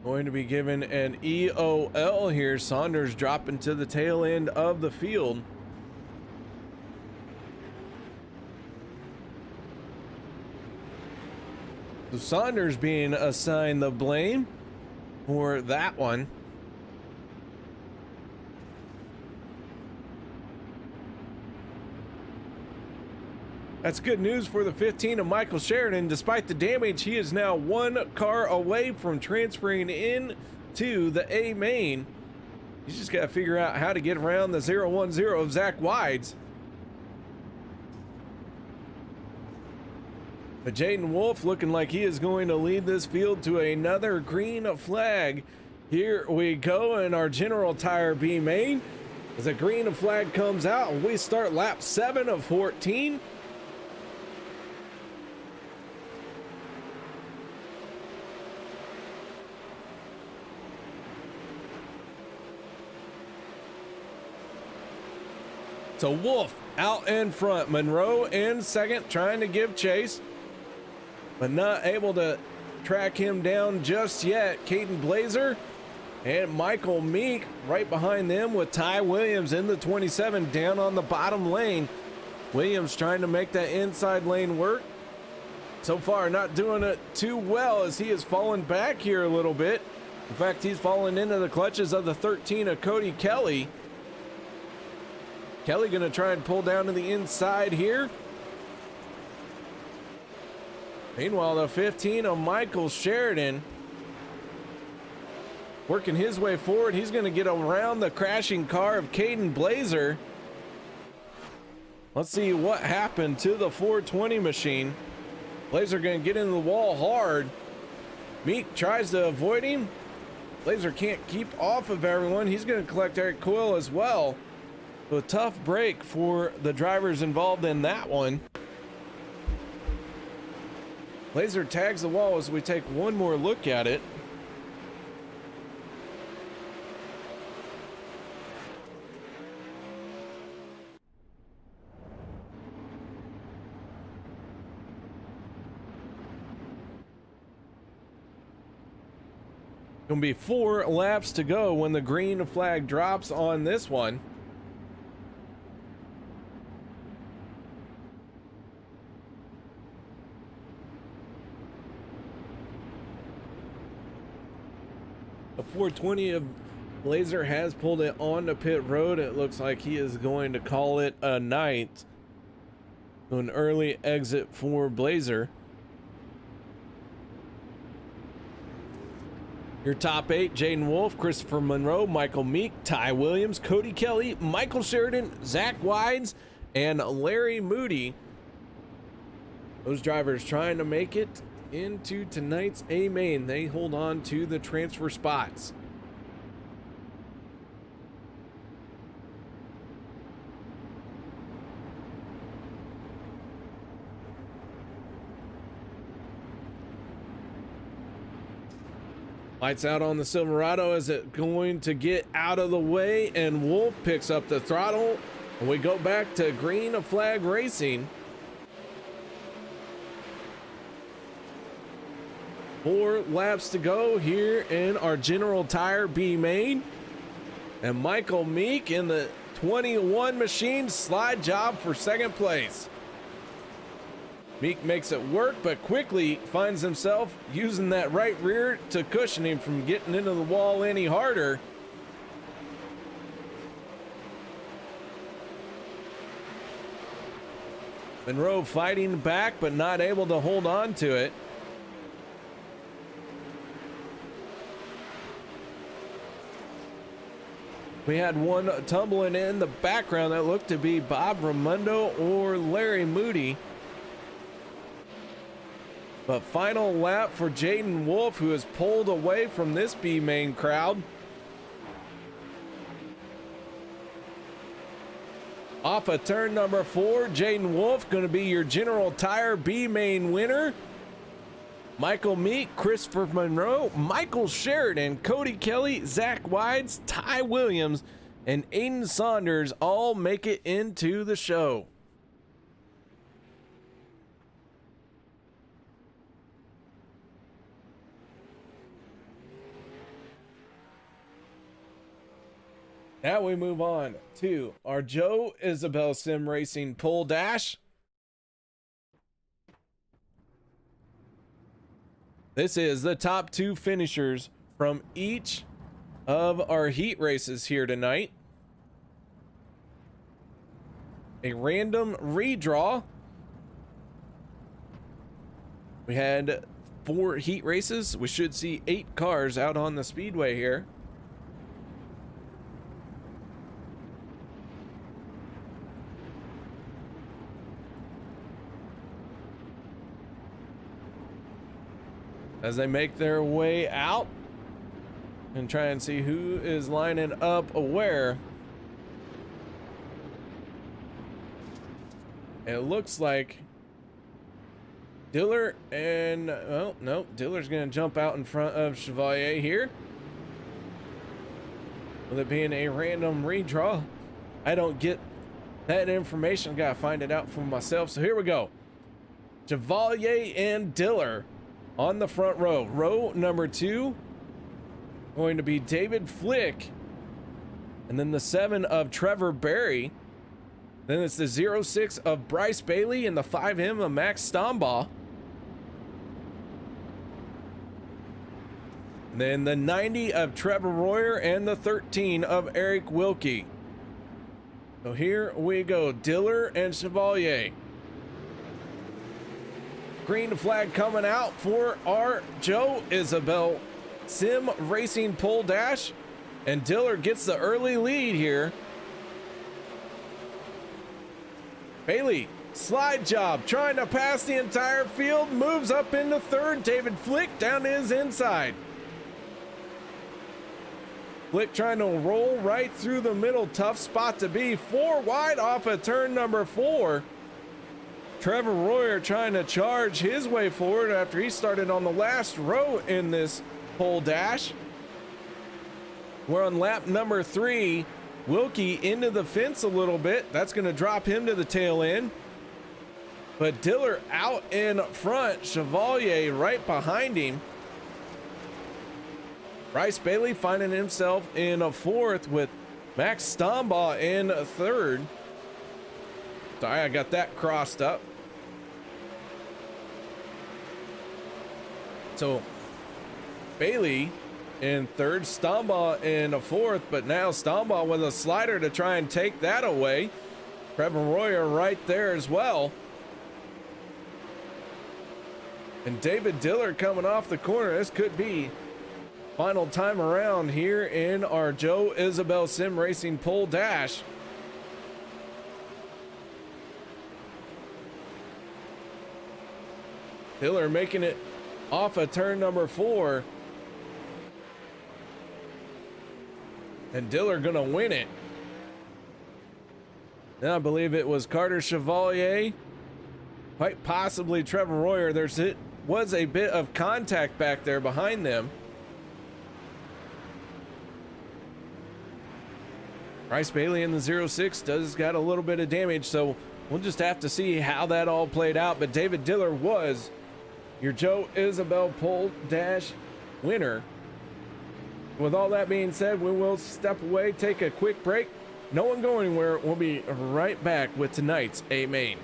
going to be given an EOL here. Saunders dropping to the tail end of the field. So Saunders being assigned the blame for that one. That's good news for the 15 of Michael Sheridan. Despite the damage, he is now one car away from transferring in to the A main. He's just got to figure out how to get around the 010 of Zach Wides. But Jaden Wolf looking like he is going to lead this field to another green flag. Here we go in our General Tire B main. As a green flag comes out, we start lap 7 of 14. So Wolf out in front, Monroe in second, trying to give chase, but not able to track him down just yet. Caden Blazer and Michael Meek right behind them with Ty Williams in the 27 down on the bottom lane. Williams trying to make that inside lane work. So far not doing it too well as he has fallen back here a little bit. In fact, he's fallen into the clutches of the 13 of Cody Kelly. Kelly gonna try and pull down to the inside here. Meanwhile, the 15 of Michael Sheridan working his way forward. He's gonna get around the crashing car of Caden Blazer. Let's see what happened to the 420 machine. Blazer gonna get into the wall hard. Meek tries to avoid him. Blazer can't keep off of everyone. He's gonna collect Eric Coyle as well. So a tough break for the drivers involved in that one. Blazer tags the wall as we take one more look at it. Gonna be 4 laps to go when the green flag drops on this one. A 420 of Blazer has pulled it on the pit road. It looks like he is going to call it a night. So an early exit for Blazer. Your top 8, Jaden Wolf, Christopher Monroe, Michael Meek, Ty Williams, Cody Kelly, Michael Sheridan, Zach Wides, and Larry Moody. Those drivers trying to make it into tonight's A main. They hold on to the transfer spots. Lights out on the Silverado. Is it going to get out of the way? And Wolf picks up the throttle. And we go back to green flag racing. 4 laps to go here in our General Tire B main. And Michael Meek in the 21 machine, slide job for second place. Meek makes it work, but quickly finds himself using that right rear to cushion him from getting into the wall any harder. Monroe fighting back, but not able to hold on to it. We had one tumbling in the background that looked to be Bob Raimondo or Larry Moody. But final lap for Jaden Wolf, who is pulled away from this B main crowd. Off of turn number 4, Jaden Wolf going to be your General Tire B main winner. Michael Meek, Christopher Monroe, Michael Sheridan, Cody Kelly, Zach Wides, Ty Williams, and Aiden Saunders all make it into the show. Now we move on to our Joe Isabel Sim Racing Pole Dash. This is the top 2 finishers from each of our heat races here tonight. A random redraw. We had 4 heat races. We should see 8 cars out on the speedway here. As they make their way out and try and see who is lining up where. It looks like Diller and, oh, no, Diller's going to jump out in front of Chevalier here. With it being a random redraw, I don't get that information. Got to find it out for myself. So here we go. Chevalier and Diller on the front row. Row number 2 going to be David Flick, and then the 7 of Trevor Berry. Then it's the 06 of Bryce Bailey and the 5M of Max Stombaugh. And then the 90 of Trevor Royer and the 13 of Eric Wilkie. So here we go, Diller and Chevalier. Green flag coming out for our Joe Isabel Sim Racing Pole Dash. And Diller gets the early lead here. Bailey, slide job, trying to pass the entire field, moves up into 3rd. David Flick down his inside. Flick trying to roll right through the middle, tough spot to be. 4 wide off of turn number 4. Trevor Royer trying to charge his way forward after he started on the last row in this pole dash. We're on lap number 3. Wilkie into the fence a little bit. That's going to drop him to the tail end. But Diller out in front. Chevalier right behind him. Bryce Bailey finding himself in a 4th with Max Stombaugh in a 3rd. Sorry, I got that crossed up. So Bailey in 3rd, Stombaugh in a 4th, but now Stombaugh with a slider to try and take that away. Trevor Royer right there as well. And David Diller coming off the corner. This could be final time around here in our Joe Isabel Sim Racing Pole Dash. Diller making it off of turn number 4. And Diller gonna win it. Now I believe it was Carter Chevalier, quite possibly Trevor Royer. It was a bit of contact back there behind them. Bryce Bailey in the 06 does got a little bit of damage, so we'll just have to see how that all played out. But David Diller was your Joe Isabel Pole Dash winner. With all that being said, we will step away, take a quick break. No one go anywhere. We'll be right back with tonight's A Main.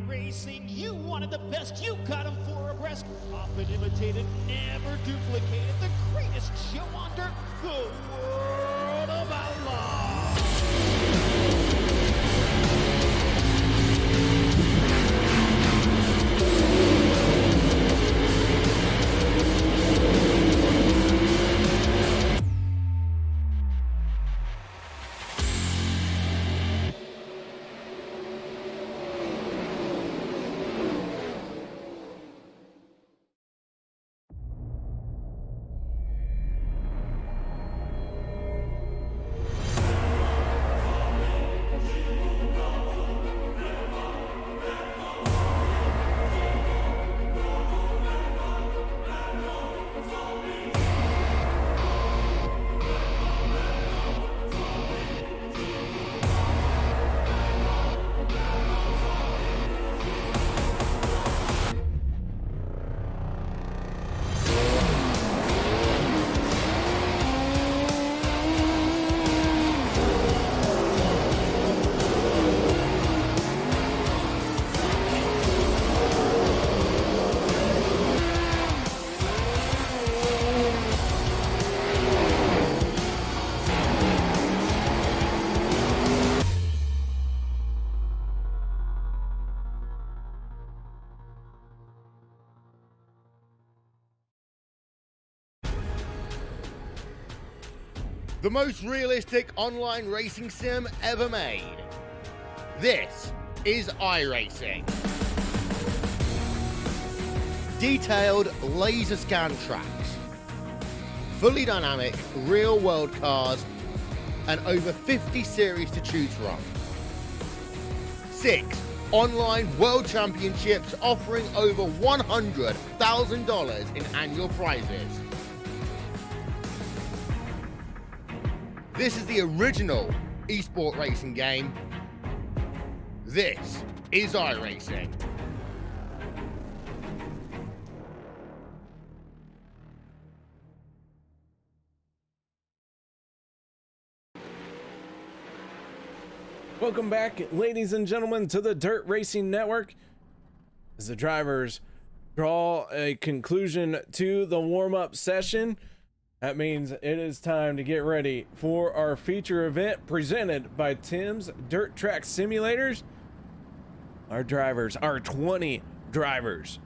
Racing, you wanted the best, you got them 4 abreast. Often imitated, never duplicated. The greatest show on dirt, the World of Outlaws. The most realistic online racing sim ever made. This is iRacing. Detailed laser scan tracks, fully dynamic real world cars, and over 50 series to choose from. 6 online world championships offering over $100,000 in annual prizes. This is the original eSport racing game. This is iRacing. Welcome back, ladies and gentlemen, to the Dirt Racing Network. As the drivers draw a conclusion to the warm-up session, that means it is time to get ready for our feature event presented by Tim's Dirt Track Simulators. Our drivers, our 20 drivers,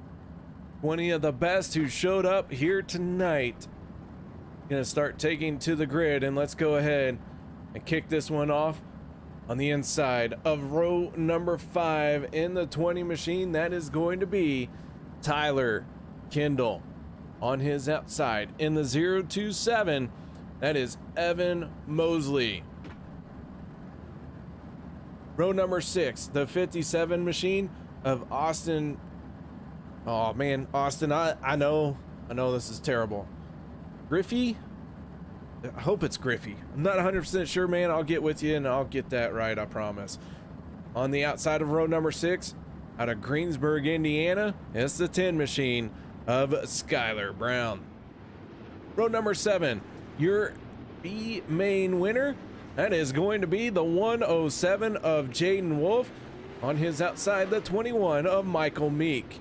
20 of the best who showed up here tonight, gonna start taking to the grid, and let's go ahead and kick this one off on the inside of row number 5 in the 20 machine. That is going to be Tyler Kendall. On his outside in the 027, that is Evan Mosley. Row number 6, the 57 machine of Austin. Oh man, Austin, I know this is terrible. Griffey? I hope it's Griffey. I'm not 100% sure, man. I'll get with you and I'll get that right, I promise. On the outside of row number 6, out of Greensburg, Indiana, it's the 10 machine of Skylar Brown. Row number 7, your B main winner, that is going to be the 107 of Jaden Wolf. On his outside, the 21 of Michael Meek.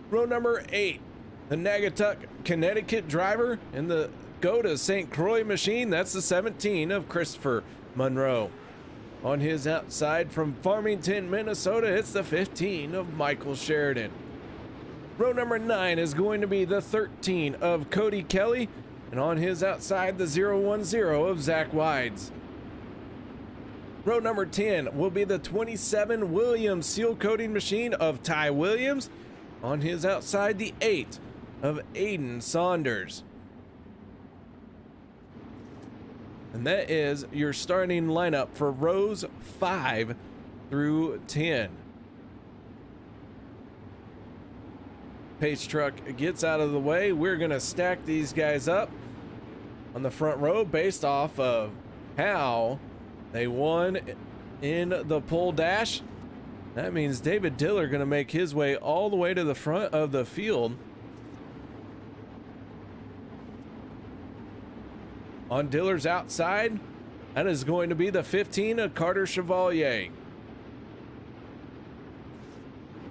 Row number 8, the Naugatuck, Connecticut driver in the Go to St. Croix machine, that's the 17 of Christopher Monroe. On his outside from Farmington, Minnesota, it's the 15 of Michael Sheridan. Row number 9 is going to be the 13 of Cody Kelly, and on his outside, the 010 of Zach Wides. Row number 10 will be the 27 Williams seal coating machine of Ty Williams. On his outside, the 8 of Aiden Saunders. And that is your starting lineup for rows 5 through 10. Pace truck gets out of the way. We're going to stack these guys up on the front row based off of how they won in the pole dash. That means David Diller going to make his way all the way to the front of the field. On Diller's outside, that is going to be the 15 of Carter Chevalier.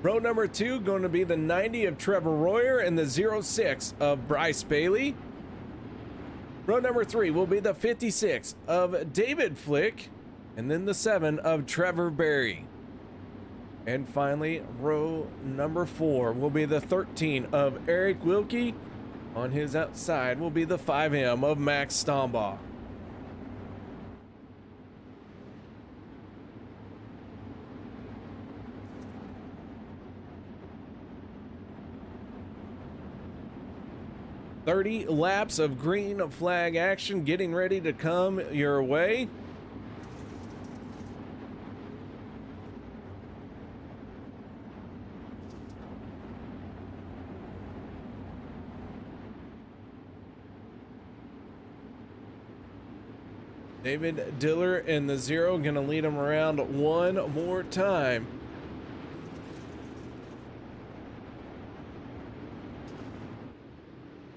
Row number 2 going to be the 90 of Trevor Royer and the 06 of Bryce Bailey. Row number 3 will be the 56 of David Flick, and then the 7 of Trevor Berry. And finally, row number 4 will be the 13 of Eric Wilkie. On his outside will be the 5M of Max Stombaugh. "30 laps of green flag action getting ready to come your way. David Diller in the 0 gonna lead him around one more time.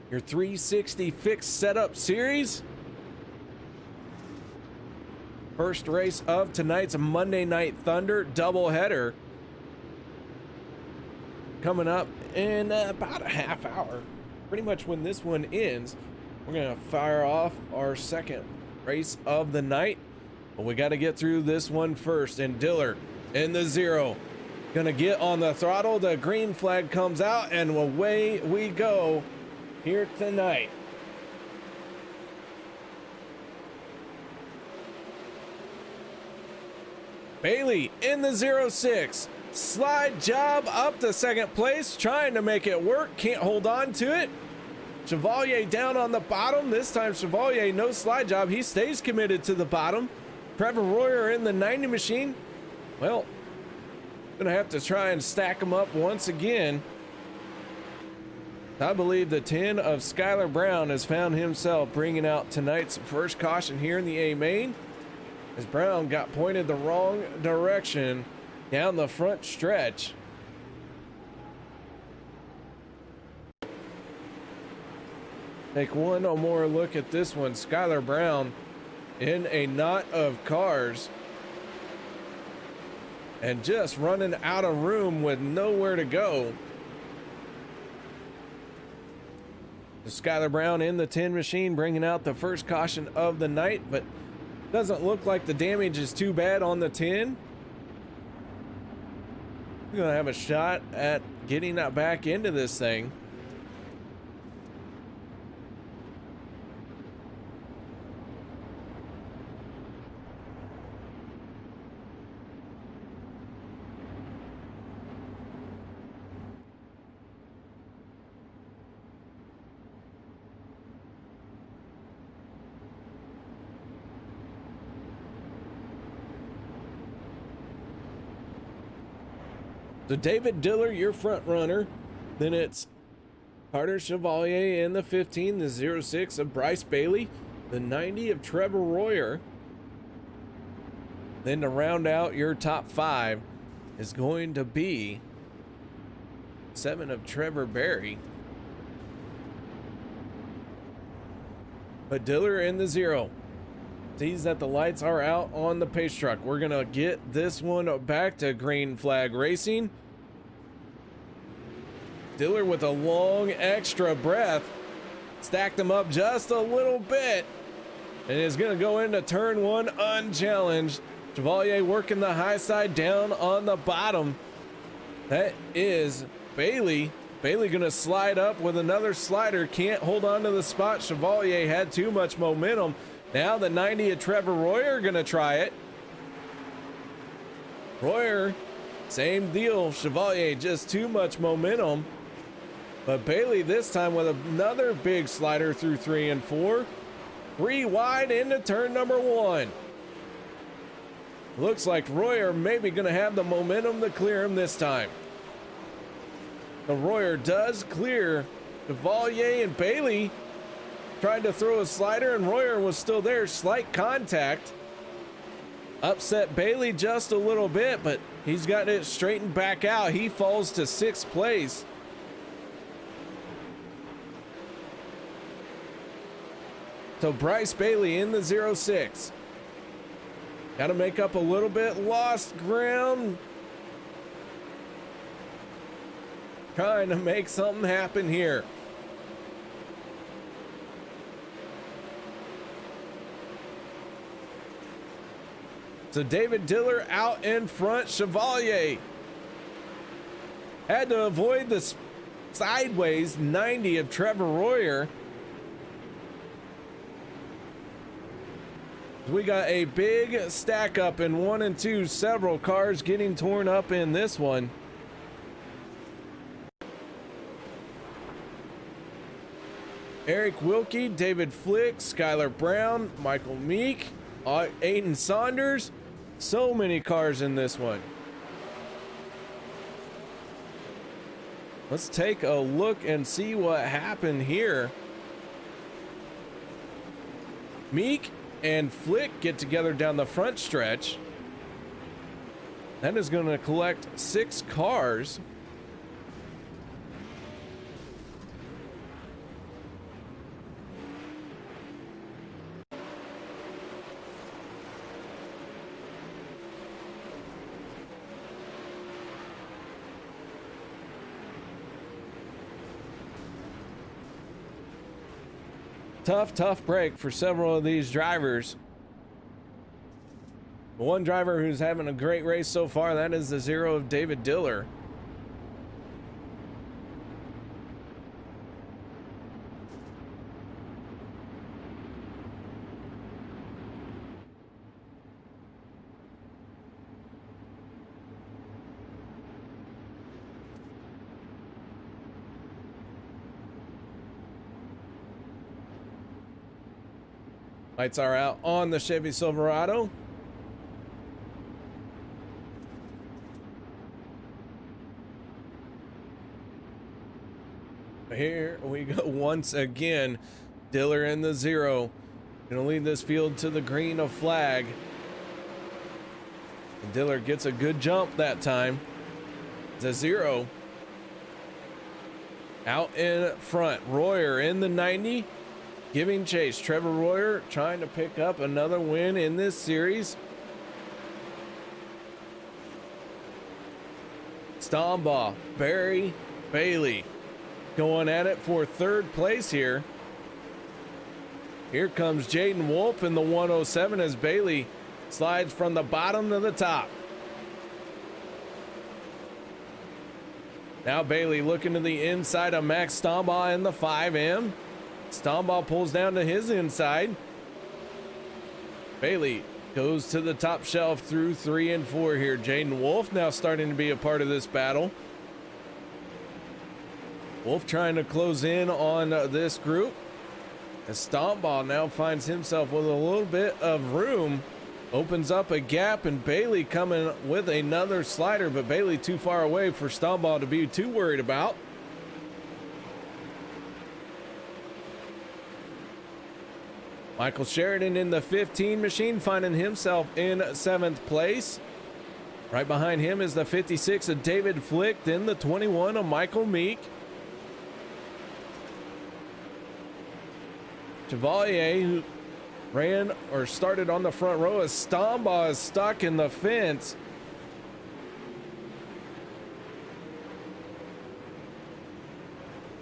Your 360 fixed setup series. First race of tonight's Monday Night Thunder doubleheader. Coming up in about a half hour. Pretty much when this one ends, we're gonna fire off our second race of the night. But we got to get through this one first. And Diller in the 0. Gonna get on the throttle. The green flag comes out and away we go here tonight. Bailey in the 06. Slide job up to second place, trying to make it work. Can't hold on to it. Chevalier down on the bottom. This time Chevalier, no slide job. He stays committed to the bottom. Trevor Royer in the 90 machine. Well, gonna have to try and stack them up once again. I believe the 10 of Skylar Brown has found himself bringing out tonight's first caution here in the A main, as Brown got pointed the wrong direction down the front stretch. Take one more look at this one. Skylar Brown in a knot of cars and just running out of room with nowhere to go. Skylar Brown in the 10 machine bringing out the first caution of the night, but doesn't look like the damage is too bad on the 10. We're gonna have a shot at getting that back into this thing. So David Diller, your front runner. Then it's Carter Chevalier in the 15, the 06 of Bryce Bailey, the 90 of Trevor Royer. Then to round out your top 5 is going to be 7 of Trevor Berry. But Diller in the 0 sees that the lights are out on the pace truck. We're gonna get this one back to Green Flag Racing. Diller with a long extra breath stacked them up just a little bit and is gonna go into turn 1 unchallenged. Chevalier working the high side down on the bottom. That is Bailey. Bailey gonna slide up with another slider. Can't hold on to the spot. Chevalier had too much momentum. Now the 90 of Trevor Royer gonna try it. Royer, same deal. Chevalier just too much momentum. But Bailey this time with another big slider through 3 and 4. 3 wide into turn number 1. Looks like Royer maybe gonna have the momentum to clear him this time. The Royer does clear Chevalier, and Bailey tried to throw a slider and Royer was still there. Slight contact. Upset Bailey just a little bit, but he's got it straightened back out. He falls to 6th place. So Bryce Bailey in the 06. Got to make up a little bit lost ground. Trying to make something happen here. So David Diller out in front. Chevalier had to avoid the sideways 90 of Trevor Royer. We got a big stack up in 1 and 2. Several cars getting torn up in this one. Eric Wilkie, David Flick, Skylar Brown, Michael Meek, Aiden Saunders. So many cars in this one. Let's take a look and see what happened here. Meek and Flick get together down the front stretch. That is going to collect 6 cars. Tough break for several of these drivers. One driver who's having a great race so far, that is the 0 of David Diller. Lights are out on the Chevy Silverado. Here we go once again. Diller in the 0. Gonna lead this field to the green of flag. And Diller gets a good jump that time. The 0. Out in front. Royer in the 90. Giving chase. Trevor Royer trying to pick up another win in this series. Stombaugh, Barry, Bailey going at it for third place here. Here comes Jaden Wolf in the 107 as Bailey slides from the bottom to the top. Now Bailey looking to the inside of Max Stombaugh in the 5M. Stombaugh pulls down to his inside. Bailey goes to the top shelf through 3 and 4 here. Jaden Wolf now starting to be a part of this battle. Wolf trying to close in on this group. As Stombaugh now finds himself with a little bit of room. Opens up a gap, and Bailey coming with another slider, but Bailey too far away for Stombaugh to be too worried about. Michael Sheridan in the 15 machine, finding himself in 7th place. Right behind him is the 56 of David Flick, then the 21 of Michael Meek. Chevalier, who ran or started on the front row, as Stombaugh is stuck in the fence.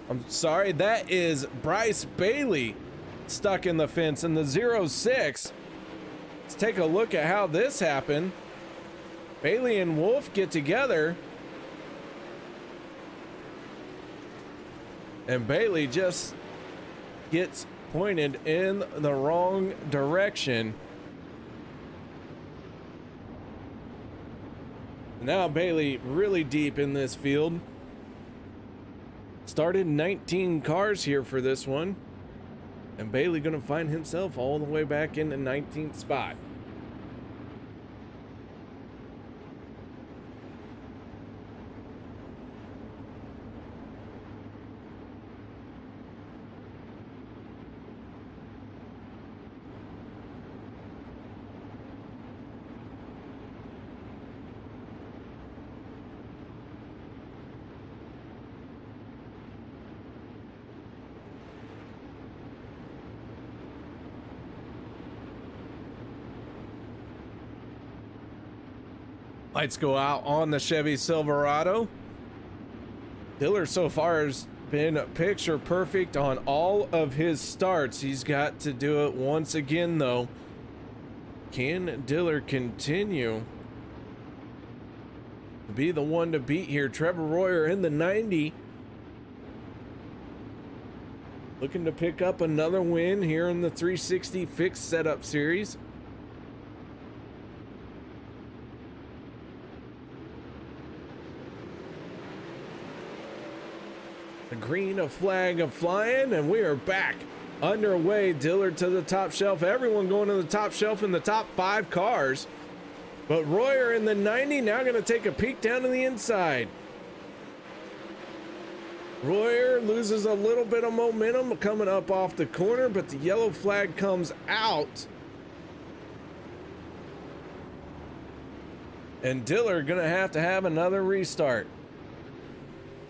I'm sorry, that is Bryce Bailey stuck in the fence in the 06. Let's take a look at how this happened. Bailey and Wolf get together, and Bailey just gets pointed in the wrong direction. Now Bailey really deep in this field. Started 19 cars here for this one, and Bailey gonna find himself all the way back in the 19th spot. Lights go out on the Chevy Silverado. Diller so far has been picture perfect on all of his starts. He's got to do it once again, though. Can Diller continue to be the one to beat here? Trevor Royer in the 90. Looking to pick up another win here in the 360 fixed setup series. The green of flag of flying, and we are back underway. Diller to the top shelf. Everyone going to the top shelf in the top 5 cars. But Royer in the 90 now going to take a peek down to the inside. Royer loses a little bit of momentum coming up off the corner, but the yellow flag comes out. And Diller going to have another restart.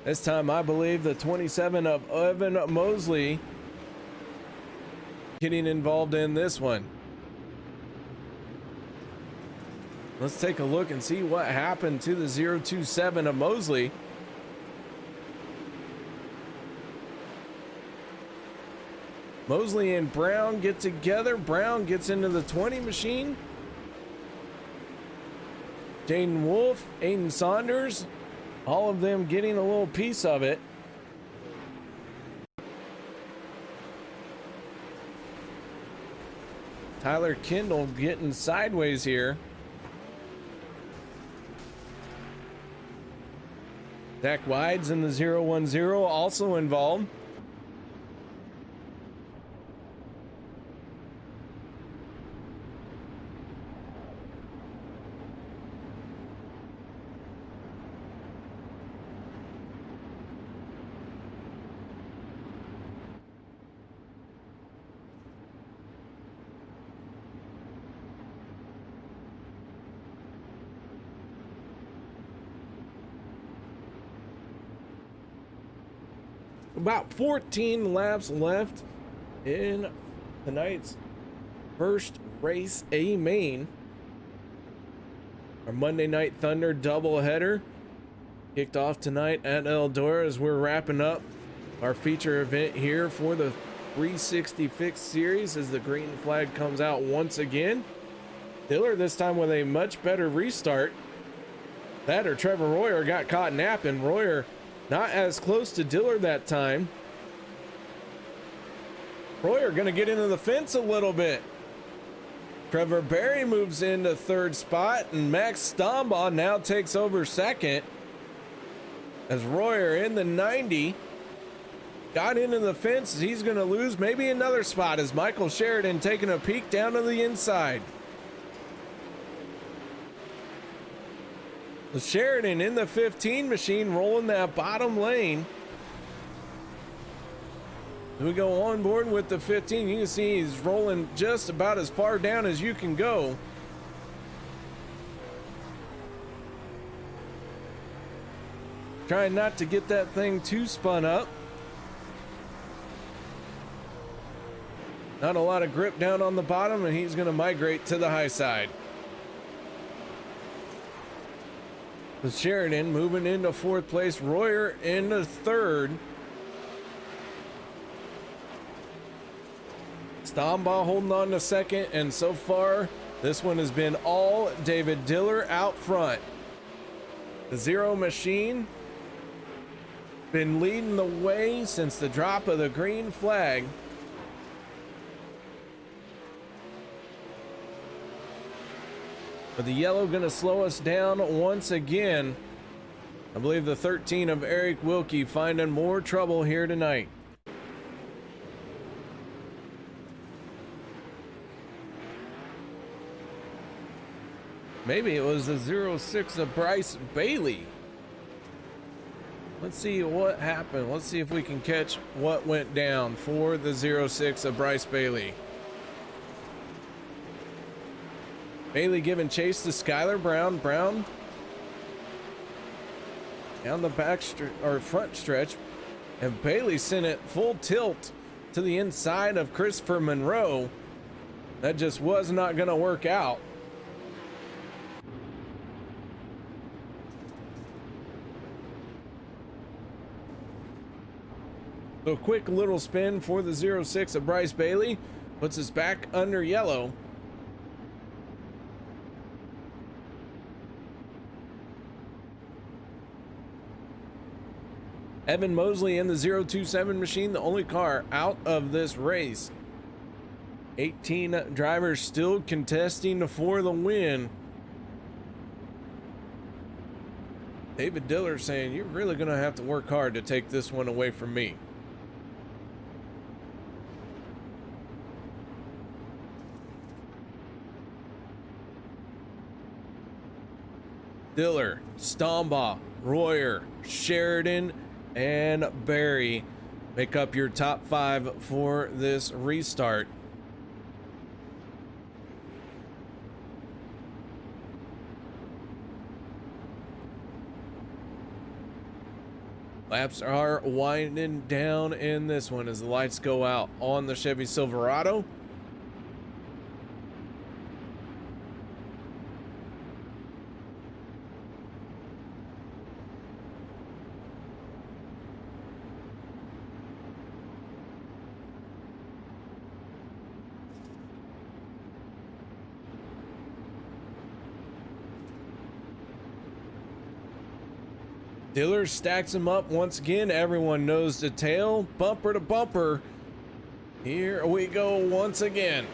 This time, I believe the 27 of Evan Mosley getting involved in this one. Let's take a look and see what happened to the 027 of Mosley. Mosley and Brown get together. Brown gets into the 20 machine. Jaden Wolf, Aiden Saunders, all of them getting a little piece of it. Tyler Kendall getting sideways here. Zach Wides in the 010 also involved. About 14 laps left in tonight's first race A main. Our Monday Night Thunder doubleheader kicked off tonight at Eldora as we're wrapping up our feature event here for the 360 Fixed Series as the green flag comes out once again. Diller this time with a much better restart. That or Trevor Royer got caught napping. Royer not as close to Diller that time. Royer gonna get into the fence a little bit. Trevor Berry moves into third spot, and Max Stombaugh now takes over second as Royer in the 90 got into the fence. He's gonna lose maybe another spot as Michael Sheridan taking a peek down to the inside. The Sheridan in the 15 machine rolling that bottom lane. We go on board with the 15. You can see he's rolling just about as far down as you can go. Trying not to get that thing too spun up. Not a lot of grip down on the bottom, and he's going to migrate to the high side. The Sheridan moving into fourth place. Royer into third. Stombaugh holding on to second, and so far this one has been all David Diller out front. The Zero machine been leading the way since the drop of the green flag. But the yellow gonna slow us down once again. I believe the 13 of Eric Wilkie finding more trouble here tonight. Maybe it was the 06 of Bryce Bailey. Let's see what happened. Let's see if we can catch what went down for the 06 of Bryce Bailey. Bailey giving chase to Skylar Brown. Brown down the front stretch, and Bailey sent it full tilt to the inside of Christopher Monroe. That just was not going to work out. So a quick little spin for the 06 of Bryce Bailey puts us back under yellow. Evan Mosley in the 027 machine, the only car out of this race. 18 drivers still contesting for the win. David Diller saying, you're really going to have to work hard to take this one away from me. Diller, Stombaugh, Royer, Sheridan, and Barry make up your top 5 for this restart. Laps are winding down in this one as the lights go out on the Chevy Silverado. Diller stacks him up once again. Everyone knows the tail, bumper to bumper. Here we go once again.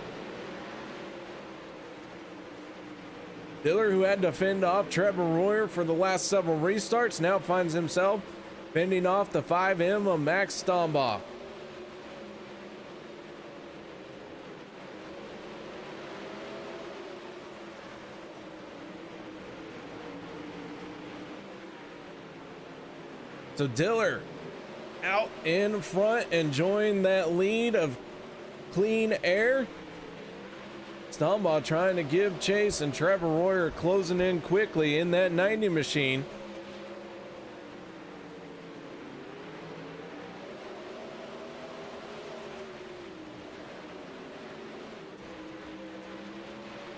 Diller, who had to fend off Trevor Royer for the last several restarts, now finds himself fending off the 5M of Max Stombaugh. So Diller out in front, enjoying that lead of clean air. Stombaugh trying to give chase, and Trevor Royer closing in quickly in that 90 machine.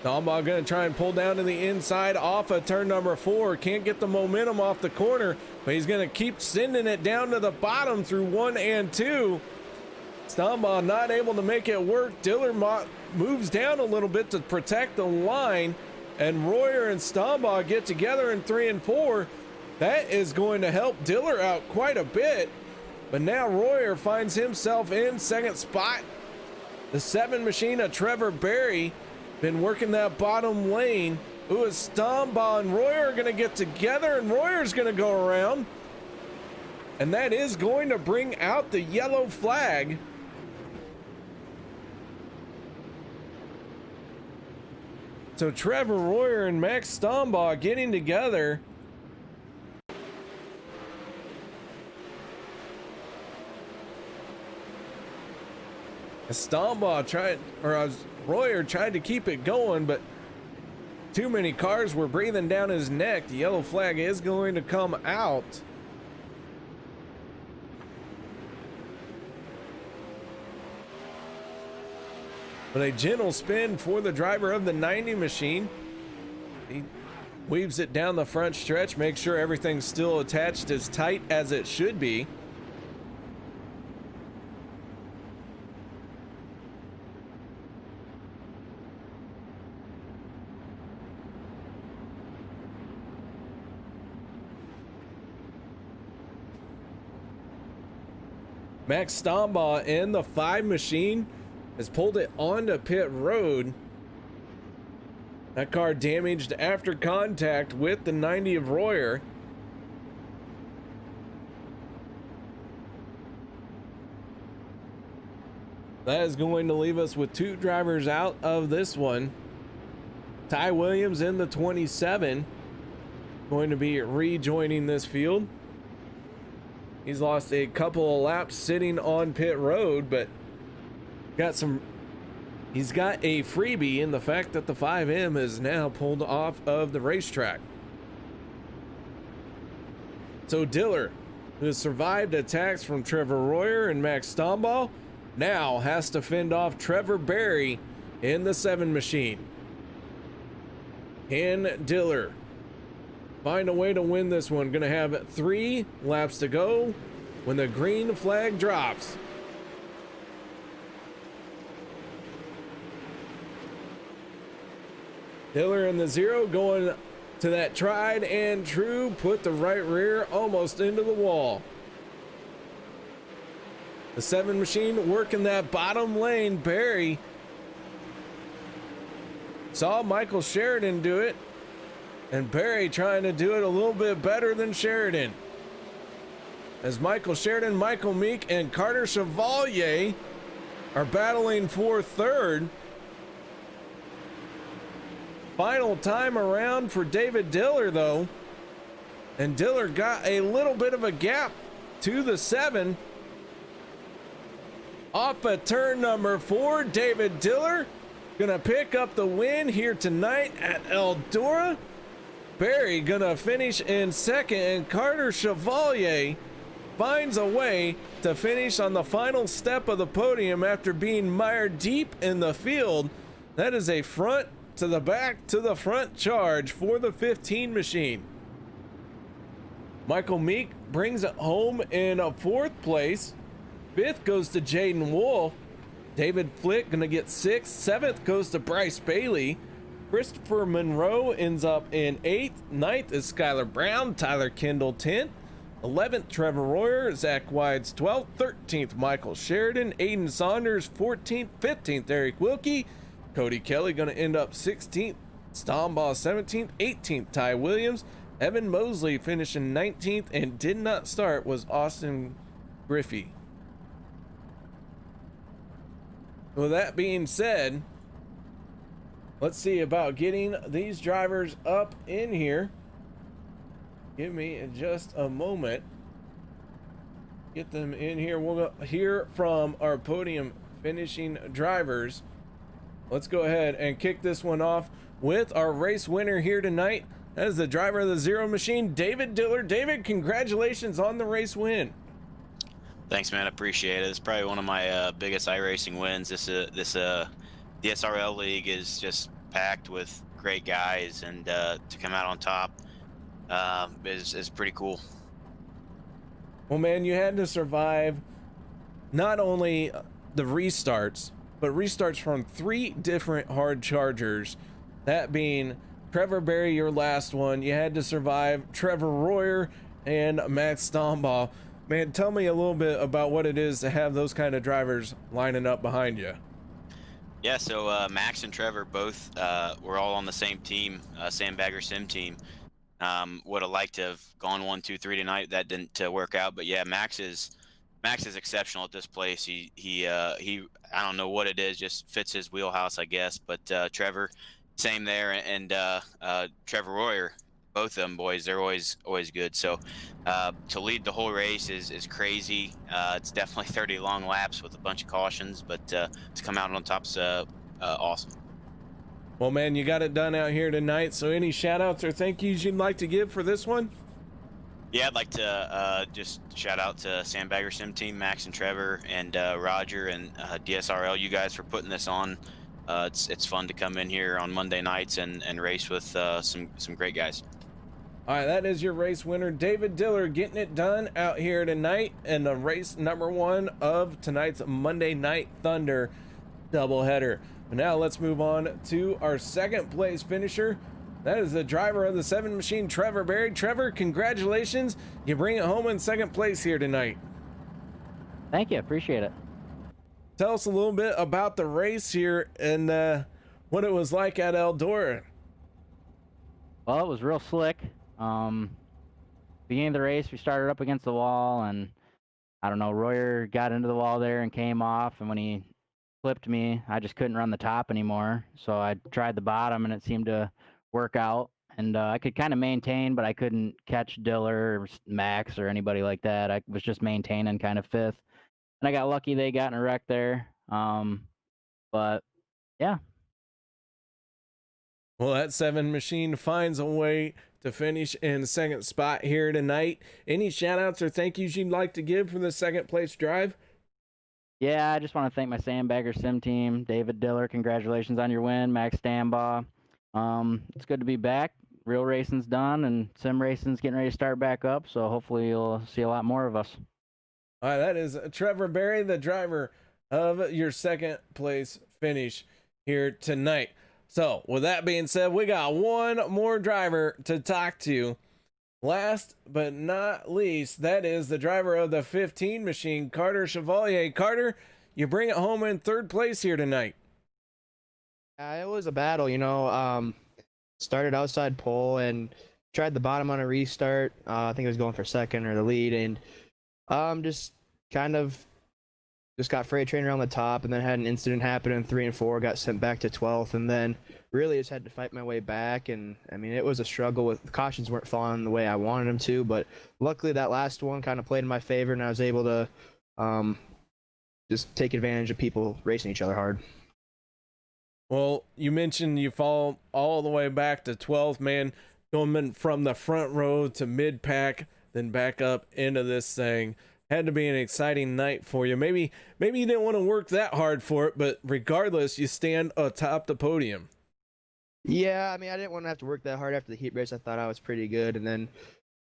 Stombaugh going to try and pull down to the inside off of turn number 4. Can't get the momentum off the corner, but he's going to keep sending it down to the bottom through 1 and 2. Stombaugh not able to make it work. Diller moves down a little bit to protect the line, and Royer and Stombaugh get together in 3 and 4. That is going to help Diller out quite a bit, but now Royer finds himself in second spot. The 7 machine of Trevor Berry been working that bottom lane. Ooh, Stombaugh and Royer are going to get together, and Royer's going to go around, and that is going to bring out the yellow flag. So Trevor Royer and Max Stombaugh getting together. Royer tried to keep it going, but too many cars were breathing down his neck. The yellow flag is going to come out. But a gentle spin for the driver of the 90 machine. He weaves it down the front stretch, make sure everything's still attached as tight as it should be. Max Stombaugh in the 5 machine has pulled it onto pit road. That car damaged after contact with the 90 of Royer. That is going to leave us with 2 drivers out of this one. Ty Williams in the 27 going to be rejoining this field. He's lost a couple of laps sitting on pit road, but he's got a freebie in the fact that the 5M is now pulled off of the racetrack. So Diller, who has survived attacks from Trevor Royer and Max Stombaugh, now has to fend off Trevor Berry in the 7 machine. Can Diller find a way to win this one? Gonna have 3 laps to go when the green flag drops. Diller in the 0 going to that tried and true, put the right rear almost into the wall. The 7 machine working that bottom lane. Berry saw Michael Sheridan do it, and Berry trying to do it a little bit better than Sheridan. As Michael Sheridan, Michael Meek, and Carter Chevalier are battling for 3rd. Final time around for David Diller, though. And Diller got a little bit of a gap to the 7. Off of turn number 4, David Diller gonna pick up the win here tonight at Eldora. Berry gonna finish in 2nd, and Carter Chevalier finds a way to finish on the final step of the podium after being mired deep in the field. That is a front to the back to the front charge for the 15 machine. Michael Meek brings it home in a 4th place. 5th goes to Jaden Wolf. David Flick gonna get 6th. 7th goes to Bryce Bailey. Christopher Monroe ends up in 8th. 9th is Skylar Brown. Tyler Kendall 10th. 11th Trevor Royer. Zach Wides 12th. 13th Michael Sheridan. Aiden Saunders 14th. 15th Eric Wilkie. Cody Kelly gonna end up 16th. Stombaugh 17th. 18th Ty Williams. Evan Mosley finishing 19th, and did not start was Austin Griffey. With that being said, let's see about getting these drivers up in here. Give me just a moment. Get them in here. We'll hear from our podium finishing drivers. Let's go ahead and kick this one off with our race winner here tonight. That is the driver of the 0 machine, David Diller. David, congratulations on the race win. Thanks, man. I appreciate it. It's probably one of my biggest iRacing wins. This DSRL league is just packed with great guys, and to come out on top is pretty cool. Well, man, you had to survive not only the restarts, but restarts from 3 different hard chargers. That being Trevor Berry, your last one. You had to survive Trevor Royer and Max Stombaugh. Man, tell me a little bit about what it is to have those kind of drivers lining up behind you. Yeah, so Max and Trevor both were all on the same team, Sandbagger Sim team. Would have liked to have gone 1, 2, 3 tonight. That didn't work out, but yeah, Max is exceptional at this place. He I don't know what it is, just fits his wheelhouse, I guess. But Trevor, same there, and Trevor Royer, both of them boys, they're always good. So to lead the whole race is crazy. It's definitely 30 long laps with a bunch of cautions, but to come out on top's awesome. Well, man, you got it done out here tonight. So any shout outs or thank yous you'd like to give for this one? Yeah, I'd like to just shout out to Sandbagger Sim Team, Max and Trevor, and Roger and DSRL, you guys, for putting this on. It's fun to come in here on Monday nights and race with some great guys. All right, that is your race winner, David Diller, getting it done out here tonight in the race number 1 of tonight's Monday Night Thunder doubleheader. Now let's move on to our second place finisher. That is the driver of the 7 machine, Trevor Berry. Trevor, congratulations. You bring it home in second place here tonight. Thank you. Appreciate it. Tell us a little bit about the race here and what it was like at Eldora. Well, it was real slick. Beginning of the race, we started up against the wall, and I don't know, Royer got into the wall there and came off, and when he flipped me, I just couldn't run the top anymore. So I tried the bottom, and it seemed to work out. And I could kind of maintain, but I couldn't catch Diller or Max or anybody like that. I was just maintaining kind of 5th. And I got lucky they got in a wreck there. But, yeah. Well, that 7 machine finds a way to finish in second spot here tonight. Any shout outs or thank yous you'd like to give for the second place drive? Yeah, I just want to thank my Sandbagger Sim team. David Diller, congratulations on your win. Max Stambaugh. It's good to be back. Real racing's done, and sim racing's getting ready to start back up, so hopefully you'll see a lot more of us. All right, that is Trevor Berry, the driver of your second place finish here tonight. So with that being said, we got one more driver to talk to. Last but not least, that is the driver of the 15 machine, Carter Chevalier. Carter, you bring it home in third place here tonight. It was a battle, started outside pole and tried the bottom on a restart. I think I was going for second or the lead, and just got freight train around the top, and then had an incident happen in 3 and 4, got sent back to 12th, and then really just had to fight my way back. And I mean, it was a struggle. With the cautions weren't falling the way I wanted them to, but luckily that last one kind of played in my favor, and I was able to just take advantage of people racing each other hard. Well, you mentioned you fall all the way back to 12th, man, going from the front row to mid pack, then back up into this thing. Had to be an exciting night for you. Maybe you didn't want to work that hard for it, but regardless, you stand atop the podium. Yeah, I mean, I didn't want to have to work that hard after the heat race. I thought I was pretty good, and then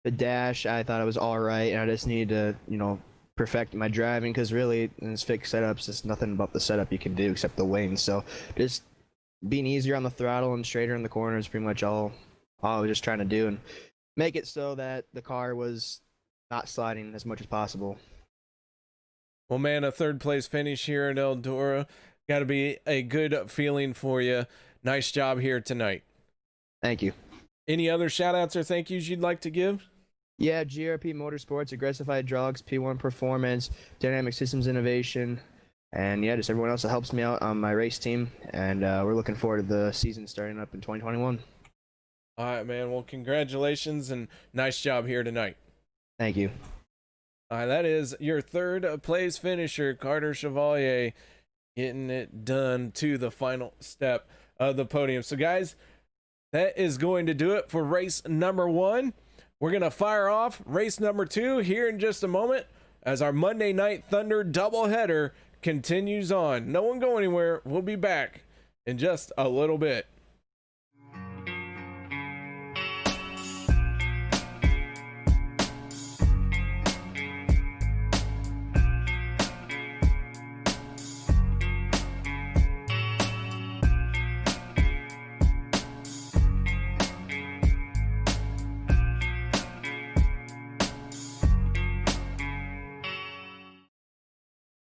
the dash, I thought I was all right, and I just needed to, perfect my driving, because really, in this fixed setups, there's nothing about the setup you can do except the wing. So just being easier on the throttle and straighter in the corner is pretty much all I was just trying to do, and make it so that the car was not sliding as much as possible. Well, man, a third place finish here at Eldora got to be a good feeling for you. Nice job here tonight. Thank you. Any other shout outs or thank yous you'd like to give? Yeah, GRP Motorsports, Aggressive Hydraulics, P1 Performance, Dynamic Systems Innovation, and yeah, just everyone else that helps me out on my race team. And we're looking forward to the season starting up in 2021. All right, man. Well, congratulations and nice job here tonight. Thank you. All right, that is your third place finisher, Carter Chevalier, getting it done to the final step of the podium. So, guys, that is going to do it for race number 1. We're going to fire off race number 2 here in just a moment as our Monday Night Thunder doubleheader continues on. No one go anywhere. We'll be back in just a little bit.